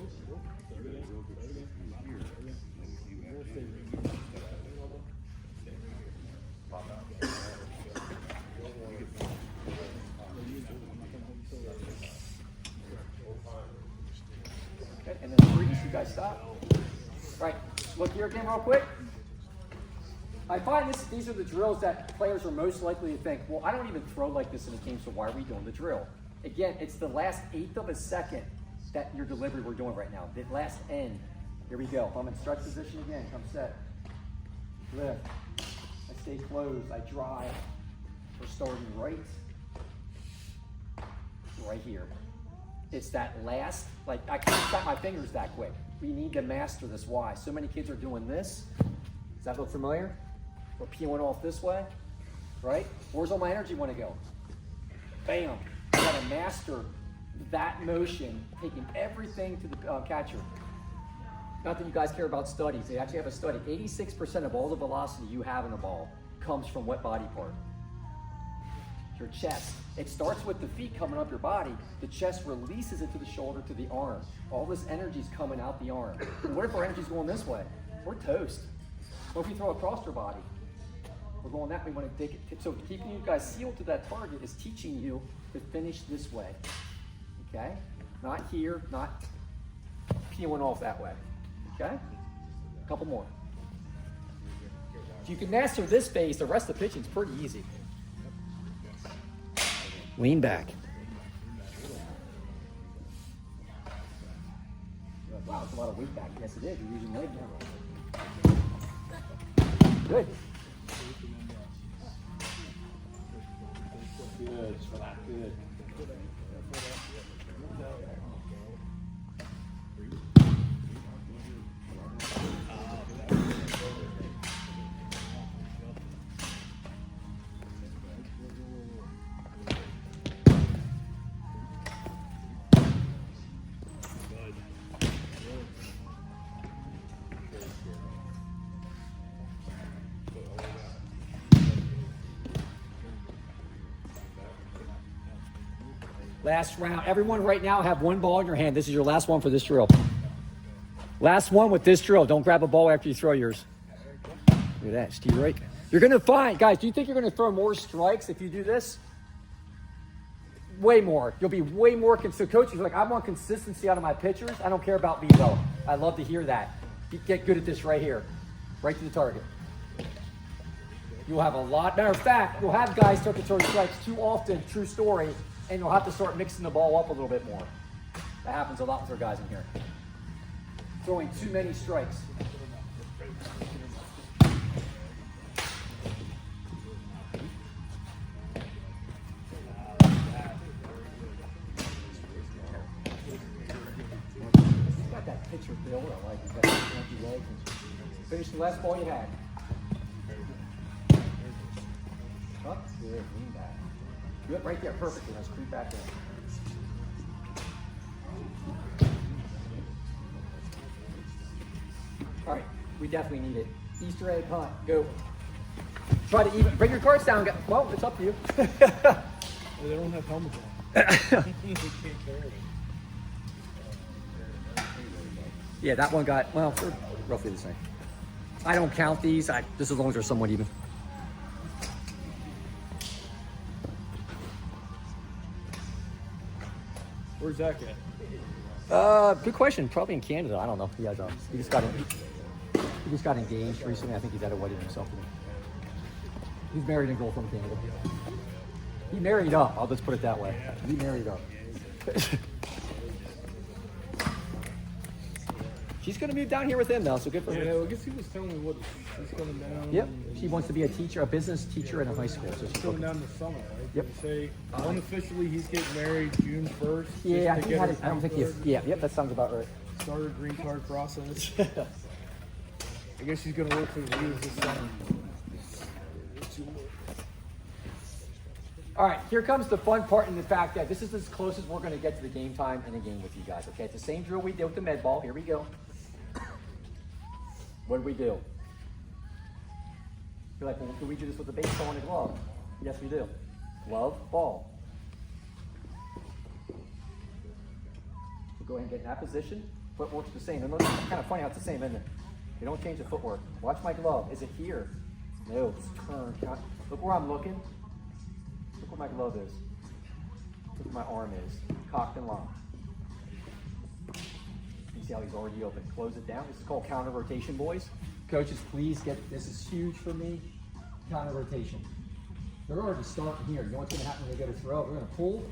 Okay, and then freeze. You guys stop. Right. Look here again real quick. I find these are the drills that players are most likely to think, well, I don't even throw like this in a game, so why are we doing the drill? Again, it's the last eighth of a second that your delivery we're doing right now. The last end. Here we go. I'm in stretch position again. Come set. Lift. I stay closed. I drive. We're starting right here. It's that last, like I can't snap my fingers that quick. We need to master this. Why? So many kids are doing this. Does that look familiar? We're peeling off this way, right? Where's all my energy want to go? Bam. I got to master that motion, taking everything to the catcher. Not that you guys care about studies. They actually have a study. 86% of all the velocity you have in a ball comes from what body part? Your chest. It starts with the feet coming up your body. The chest releases it to the shoulder, to the arm. All this energy is coming out the arm. And what if our energy's going this way? We're toast. What if we throw across our body? We're going that way. We want to take it. So keeping you guys sealed to that target is teaching you to finish this way. Okay? Not here, not peeling off that way. Okay? A couple more. If you can master this phase, the rest of the pitching is pretty easy. Lean back. Wow, it's a lot of weight back. Yes, it is. You're using leg now. Good. Good. Good. Last round. Everyone right now have one ball in your hand. This is your last one for this drill. Last one with this drill. Don't grab a ball after you throw yours. Look at that, Steve Rake. You're going to find, guys, do you think you're going to throw more strikes if you do this? Way more. You'll be way more. So coaches are like, I want consistency out of my pitchers. I don't care about velo. I love to hear that. Get good at this right here. Right to the target. You'll have a lot. Matter of fact, you'll have guys start to throw strikes too often, true story, and you'll have to start mixing the ball up a little bit more. That happens a lot with our guys in here. Throwing too many strikes. Got that pitcher build. I like. He's got that empty leg. Finish the last ball you had. Up, good, lean back. Good, right there, perfectly. Let's creep back in. All right, we definitely need it. Easter egg hunt, go. Try to even, bring your cards down. Well, it's up to you. Well, they don't have helmets on. Yeah, that one got, well, they're roughly the same. I don't count these, just as long as they're somewhat even. Where's Zach at? Good question. Probably in Canada. I don't know. He just got engaged recently. I think he's at a wedding himself. He's married a girl from Canada. He married up. I'll just put it that way. He married up. She's going to move down here with him now, so good for her. Yeah, I guess he was telling me what he's coming down. Yep. She wants to be a teacher, a business teacher in a high school. So He's coming down this summer, right? Yep. Did you say unofficially he's getting married June 1st? Yeah, I think I don't think he's. Yeah, yep, that sounds about right. Started green card process. I guess she's gonna work for the views this summer. All right, here comes the fun part in the fact that this is as close as we're going to get to the game time in a game with you guys. Okay, it's the same drill we did with the med ball. Here we go. What do we do? You're like, well, do we do this with a baseball and a glove? Yes, we do. Glove, ball. So go ahead and get in that position. Footwork's the same. It's kind of funny how it's the same, isn't it? You don't change the footwork. Watch my glove. Is it here? No, it's turned. Look where I'm looking. Look where my glove is. Look where my arm is. Cocked and locked. You see how he's already open. Close it down. This is called counter rotation, boys. Coaches, please get, this is huge for me. Counter rotation. They're already starting here. You know what's going to happen when they go to throw? We're going to pull.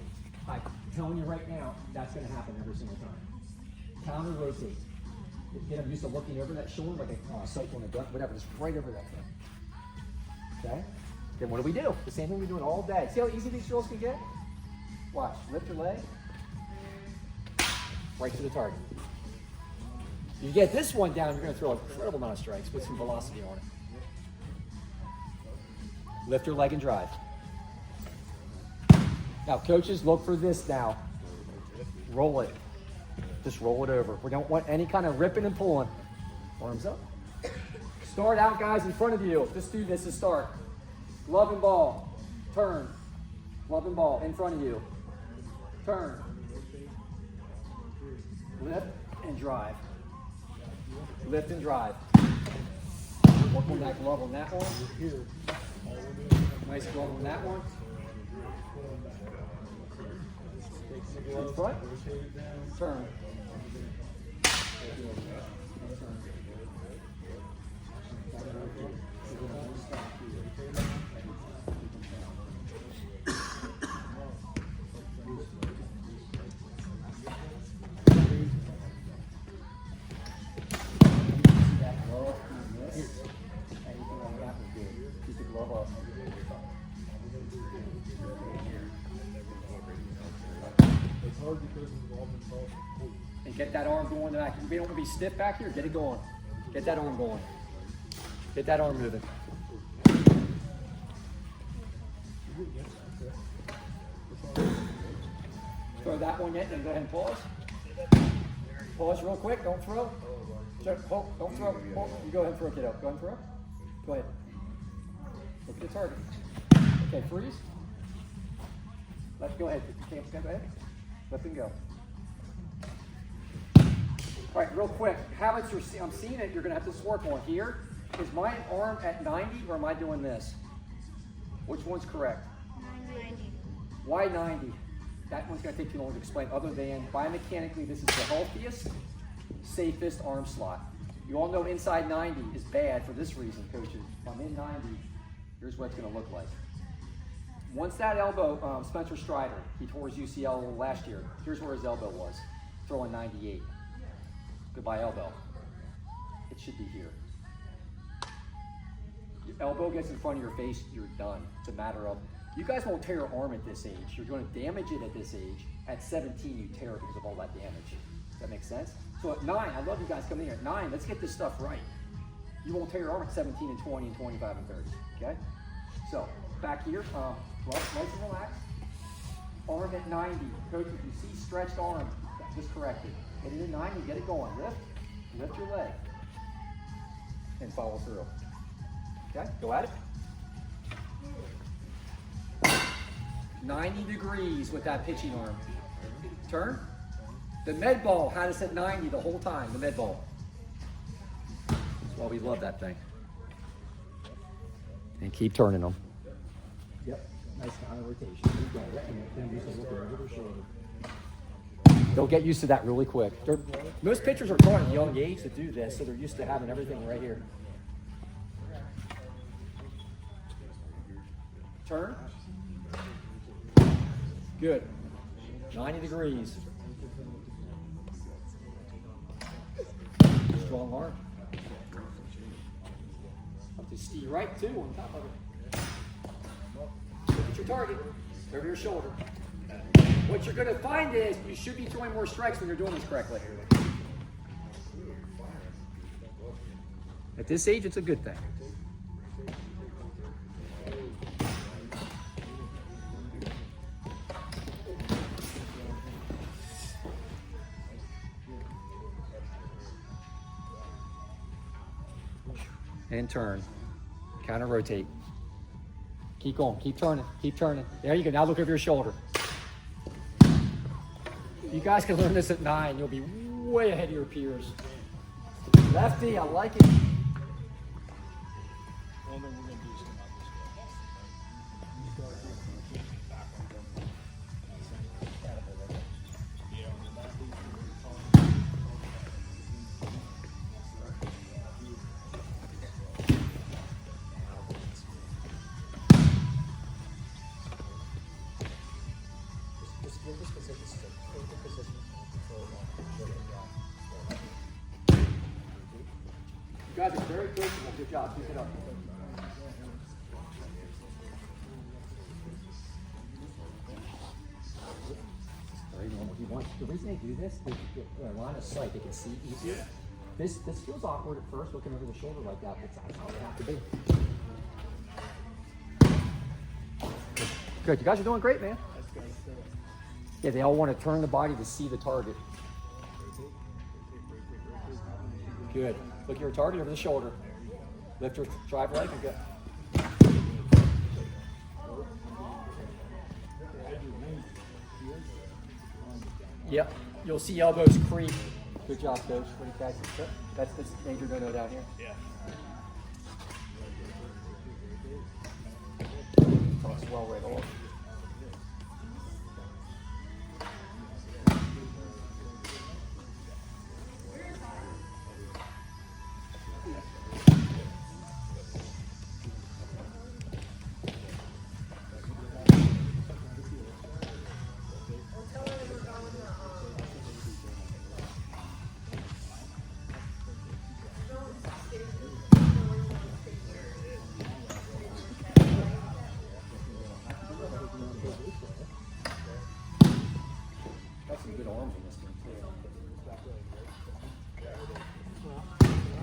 I'm telling you right now, that's going to happen every single time. Counter rotate. Get them used to looking over that shoulder like a cycle in a gun, whatever. Just right over that thing. Okay? Then what do we do? The same thing we're doing all day. See how easy these drills can get? Watch. Lift your leg. Right to the target. You get this one down, you're going to throw an incredible amount of strikes with some velocity on it. Lift your leg and drive. Now, coaches, look for this now. Roll it. Just roll it over. We don't want any kind of ripping and pulling. Arms up. Start out, guys, in front of you. Just do this to start. Glove and ball. Turn. Glove and ball in front of you. Turn. Lift and drive. Lift and drive. Work on that glove on that one. Nice glove on that one. In front. Turn. And get that arm going back. You don't want to be stiff back here. Get it going. Get that arm going. Get that arm moving. Throw that one in and go ahead and pause. Pause real quick. Don't throw. Don't throw. You go ahead and throw, kiddo. Go ahead and throw. Go ahead. Look at the target. Okay, freeze. Let's go ahead. You can't go ahead. Let them go. All right, real quick. Habits I'm seeing it. You're going to have to work on here. Is my arm at 90 or am I doing this? Which one's correct? 90. Why 90? That one's going to take too long to explain. Other than biomechanically, this is the healthiest, safest arm slot. You all know inside 90 is bad for this reason, coaches. If I'm in 90, here's what it's going to look like. Once that elbow, Spencer Strider, he tore his UCL last year. Here's where his elbow was, throwing 98. Goodbye elbow. It should be here. Your elbow gets in front of your face, you're done. It's a matter of, you guys won't tear your arm at this age. You're going to damage it at this age. At 17, you tear it because of all that damage. Does that make sense? So at 9, I love you guys coming here. At 9, let's get this stuff right. You won't tear your arm at 17 and 20 and 25 and 30, okay? So, back here, nice and relaxed. Arm at 90. Coach, if you see stretched arm, just correct it. Get it at 90, get it going. Lift your leg. And follow through. Okay, go at it. 90 degrees with that pitching arm. Turn. The med ball had us at 90 the whole time, the med ball. That's why we love that thing. And keep turning them. Yep, nice kind of rotation. They'll get used to that really quick. Most pitchers are taught at a young age to do this, so they're used to having everything right here. Turn. Good. 90 degrees. Strong arm. Up to ski right too on top of it. Look at your target. Over your shoulder. What you're going to find is you should be throwing more strikes when you're doing this correctly. At this age, it's a good thing. And turn. Counter rotate. Keep going. Keep turning. Keep turning. There you go. Now look over your shoulder. You guys can learn this at 9. You'll be way ahead of your peers. Lefty, I like it. You guys are very capable. Good job. Keep it up. Very normal. The reason they do this is to line of sight. They can see easier. This feels awkward at first, looking over the shoulder like that, but that's how it has to be. Good. You guys are doing great, man. Yeah, they all want to turn the body to see the target. Good. Look at your target over the shoulder. Lift your drive leg and go. Yep. You'll see elbows creep. Good job, coach. What do you guys think? That's this major no-no down here. Yeah. Toss well right off. Got some good arms in this thing too.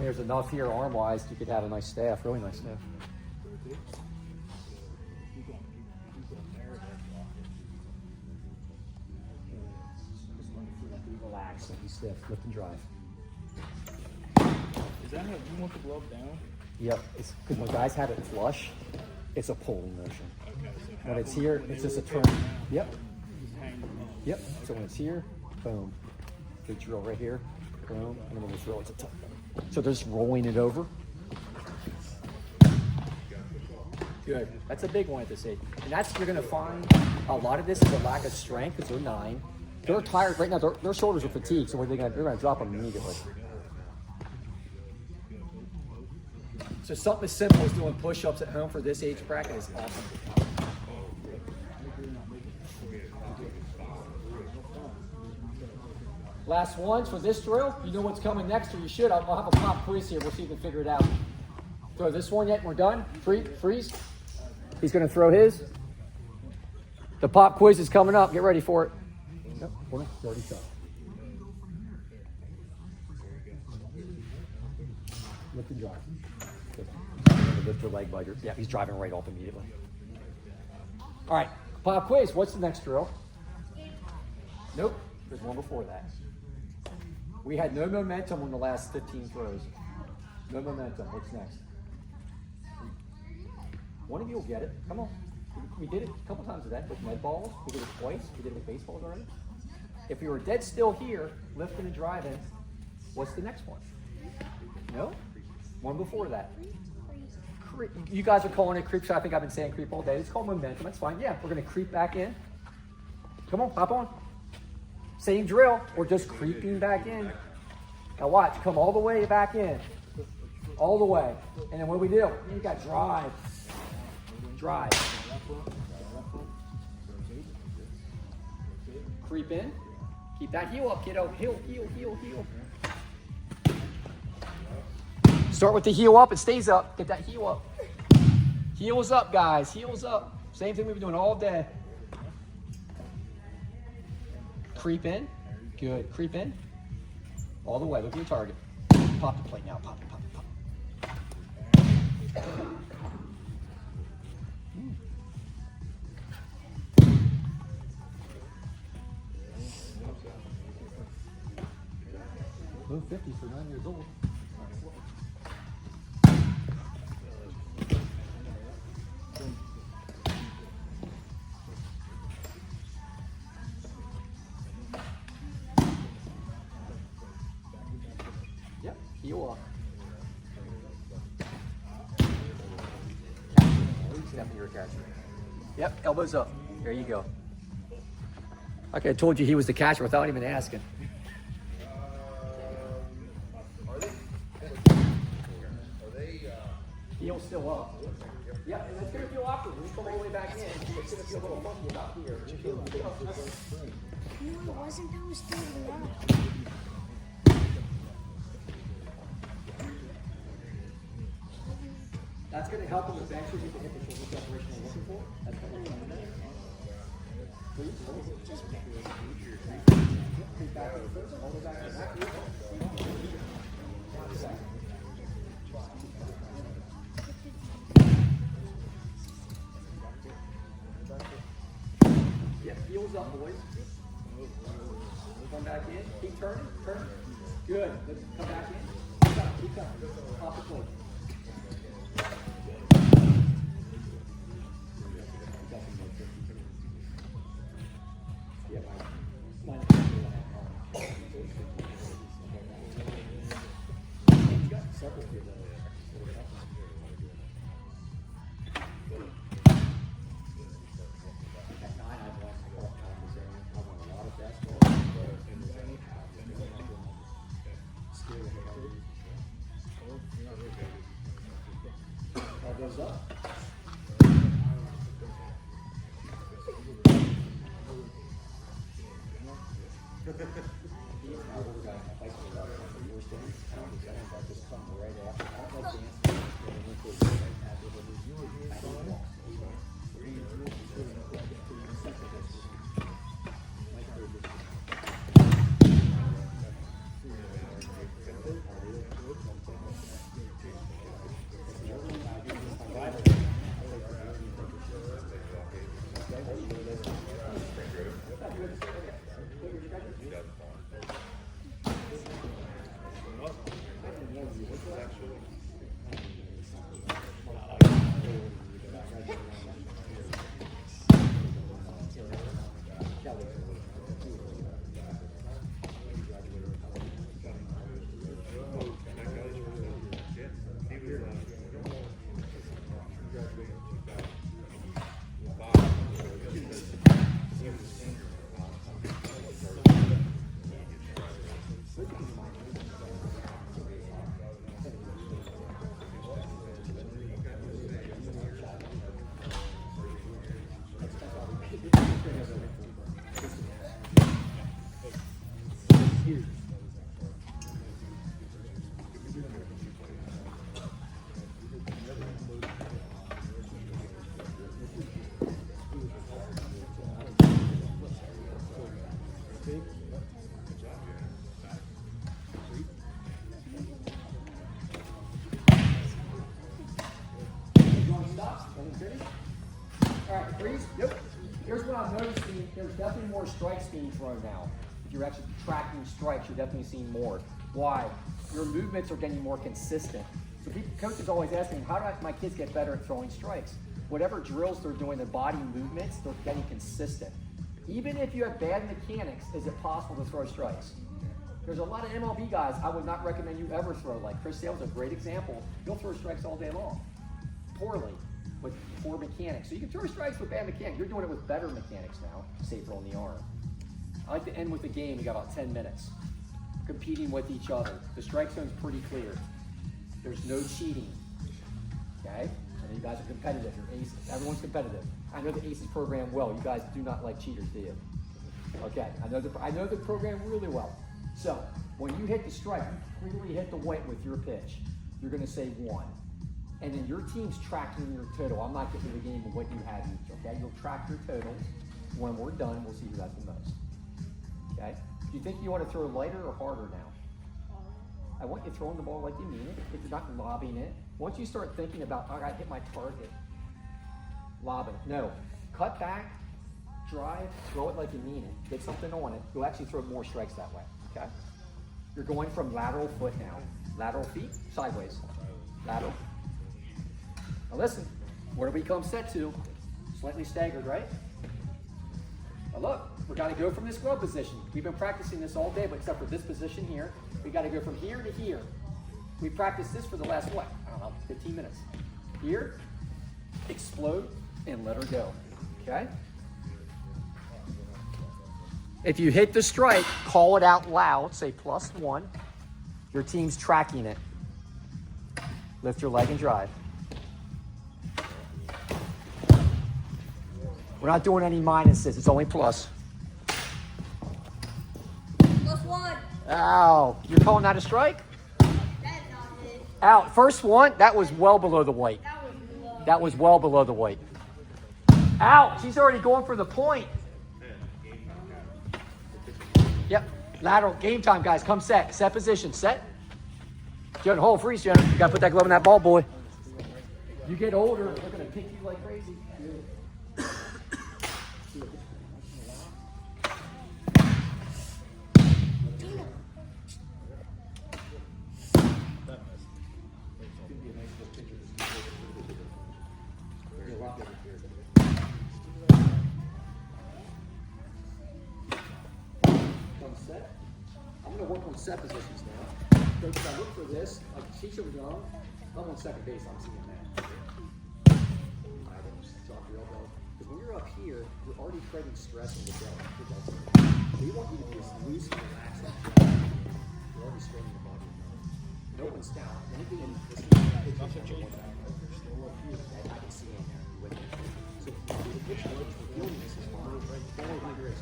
There's enough here arm-wise you could have a nice staff, really nice staff. Relax, don't be stiff, lift and drive. Is that how you want the glove down? Yep, it's because when guys have it flush, it's a pulling motion. Okay. So When it's here, it's just a turn. Yep, just hang them up. yep. So when it's here, boom. Good drill right here, boom. And then when we throw it to top. So they're just rolling it over. Good. That's a big one at this age. And that's, you're going to find a lot of this is a lack of strength because they're 9. They're tired right now. Their shoulders are fatigued, so they're going to drop them immediately. So something as simple as doing push-ups at home for this age bracket is awesome. Last ones for this drill. You know what's coming next, or you should. I'll have a pop quiz here. We'll see if we can figure it out. Throw this one yet, and we're done. Freeze. He's going to throw his. The pop quiz is coming up. Get ready for it. Yep, 30 shots. Lift and drive. Lift your leg by your, yeah, he's driving right off immediately. All right, pop quiz. What's the next drill? Nope, there's one before that. We had no momentum on the last 15 throws. No momentum. What's next? One of you will get it. Come on. We did it a couple times today with med balls. We did it twice. We did it with baseballs already. If we were dead still here, lifting and driving, what's the next one? No? One before that. You guys are calling it creep shot. I think I've been saying creep all day. It's called momentum. That's fine. Yeah, we're going to creep back in. Come on, hop on. Same drill. We're just creeping back in. Now watch. Come all the way back in. All the way. And then what do we do? You got drive. Drive. Creep in. Keep that heel up, kiddo. Heel. Start with the heel up. It stays up. Get that heel up. Heels up, guys. Heels up. Same thing we've been doing all day. Creep in. Good. Creep in. All the way. Look at your target. Pop the plate now. Pop it. Low 50 for 9 years old. Yep, heel up. Definitely your catcher. Yep, elbows up. There you go. Okay, I told you he was the catcher without even asking. Heel's still up. Yeah, and that's going to feel awkward when you come all the way back in. It's going to feel a little funky about here. No, it wasn't. That was still up. That's going to help him eventually get the hip and shoulder separation we're looking for. That's going to help him. Please, just back. Creep back over. All the way back to the back. Heels up, boys. Come back in. Keep turning. Turn. Good. Let's come back in. Keep coming. Keep coming. Off the plate. Yeah, mine. You got several here that at 9, I've won a lot of basketball. All goes up. Just come right after. I don't like All right, freeze. Yep. Here's what I'm noticing. There's definitely more strikes being thrown now. If you're actually tracking strikes, you're definitely seeing more. Why? Your movements are getting more consistent. So coaches always ask me, how do my kids get better at throwing strikes? Whatever drills they're doing, their body movements, they're getting consistent. Even if you have bad mechanics, is it possible to throw strikes? There's a lot of MLB guys I would not recommend you ever throw. Like Chris Sale's a great example. He'll throw strikes all day long, poorly, with poor mechanics. So you can throw strikes with bad mechanics. You're doing it with better mechanics now, safer on the arm. I like to end with the game. We got about 10 minutes. Competing with each other. The strike zone's pretty clear. There's no cheating, okay? I know you guys are competitive. You're aces. Everyone's competitive. I know the aces program well. You guys do not like cheaters, do you? Okay, I know the program really well. So when you hit the strike, you clearly hit the white with your pitch. You're gonna say 1. And then your team's tracking your total. I'm not getting to the game of what you have each, okay? You'll track your totals. When we're done, we'll see who has the most, okay? Do you think you want to throw lighter or harder now? I want you throwing the ball like you mean it. If you're not lobbing it, once you start thinking about, I gotta hit my target, lob it. No, cut back, drive, throw it like you mean it. Get something on it. You'll actually throw more strikes that way, okay? You're going from lateral foot now. Lateral feet, sideways. Lateral. Now listen, where do we come set to? Slightly staggered, right? Now look, we gotta go from this grub position. We've been practicing this all day, but except for this position here, we gotta go from here to here. We practiced this for the last, what? I don't know, 15 minutes. Here, explode, and let her go, okay? If you hit the strike, call it out loud, say +1. Your team's tracking it. Lift your leg and drive. We're not doing any minuses, it's only plus. +1. Ow, you're calling that a strike? That's not it. Out, first one, that was well below the white. That was low. That was well below the white. Out, she's already going for the point. Yep, lateral, game time, guys, come set position, set. Jonah, hold, freeze, Jonah. You gotta put that glove in that ball, boy. You get older, they're gonna pick you like crazy. everybody set. I'm going to work on set positions now. Coach, I look for this. Like teach them young. I'm on second base. I'm seeing that. Drop your elbow. Because when you're up here, you're already creating stress in the belly. We want you to be as loose and relaxed as you can. You're already straining your body. No one's down. Anything in this is still up here. I can see in there. With it. So the pitch for feeling this is fine. Forward when you're at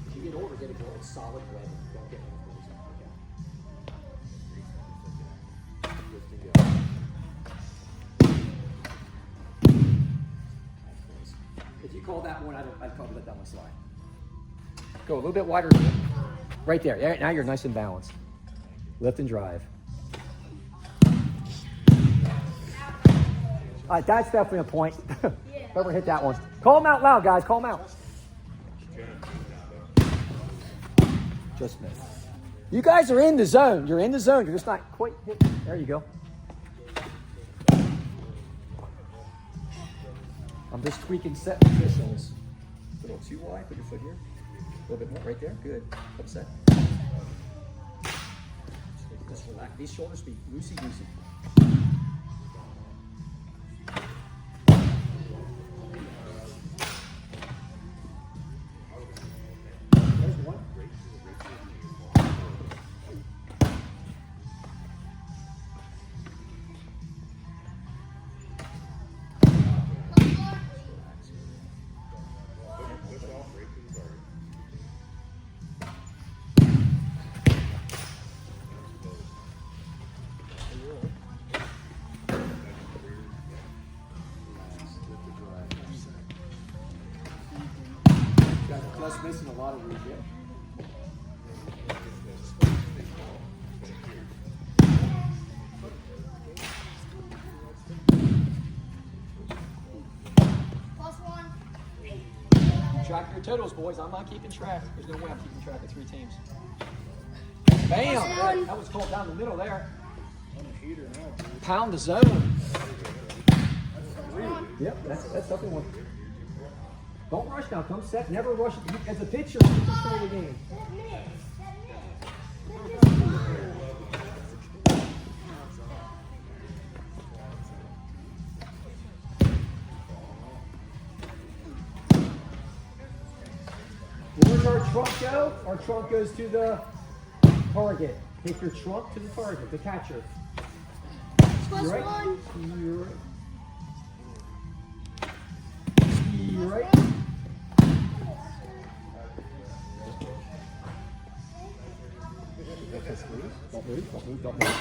if you get over, get a goal. It's solid red. Don't get any goals. Lift and go. If you call that one, I'd probably let that one slide. Go a little bit wider. Right there. Yeah, now you're nice and balanced. Lift and drive. All right, that's definitely a point. Whoever hit that one. Call them out loud, guys. Call them out. Just missed. You guys are in the zone. You're in the zone. You're just not quite hitting. There you go. I'm just tweaking set positions. A little too wide. Put your foot here. A little bit more right there. Good. Upset. Just relax. These shoulders be loosey-goosey. There's one. Just missing a lot of these, yeah. +1. Track your totals, boys. I'm not keeping track. There's no way I'm keeping track of 3 teams. Bam! That was called down the middle there. Pound the zone. Yep, that's definitely one. Don't rush now. Come set. Never rush. As a pitcher, you can start the game. Where's our trunk go? Our trunk goes to the target. Take your trunk to the target, the catcher. +1. You're right. Don't move, don't move, don't move.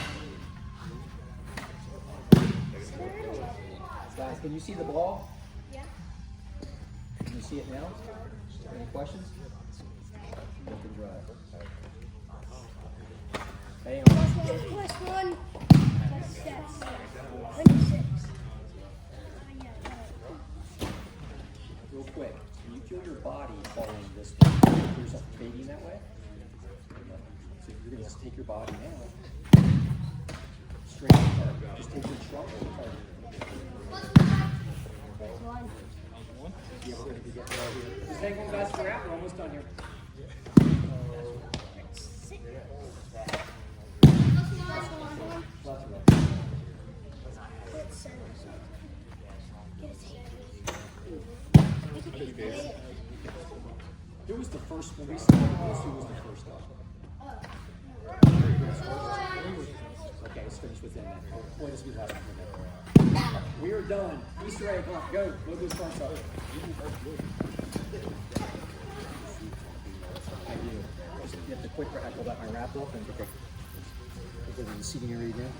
Guys, can you see the ball? Yeah. Can you see it now? Any questions? Lift and drive. Hang on. +1. +6. 26. Real quick, can you feel your body following this thing? There's something fading that way? So you're going to just take your body now. Straight to the target. Just take your trunk to the target. +1. Yeah, we're going to be getting right here. Just hang on, guys. We're out. We're almost done here. Lots of love. Who was the first when we started this? Who was the first up? Okay, let's finish with them then. Boy, this will be last one. We are done. Easter egg, come on, go. Logo's front up. I do. You have to quick, I pull back my wrap off and get the seating area again.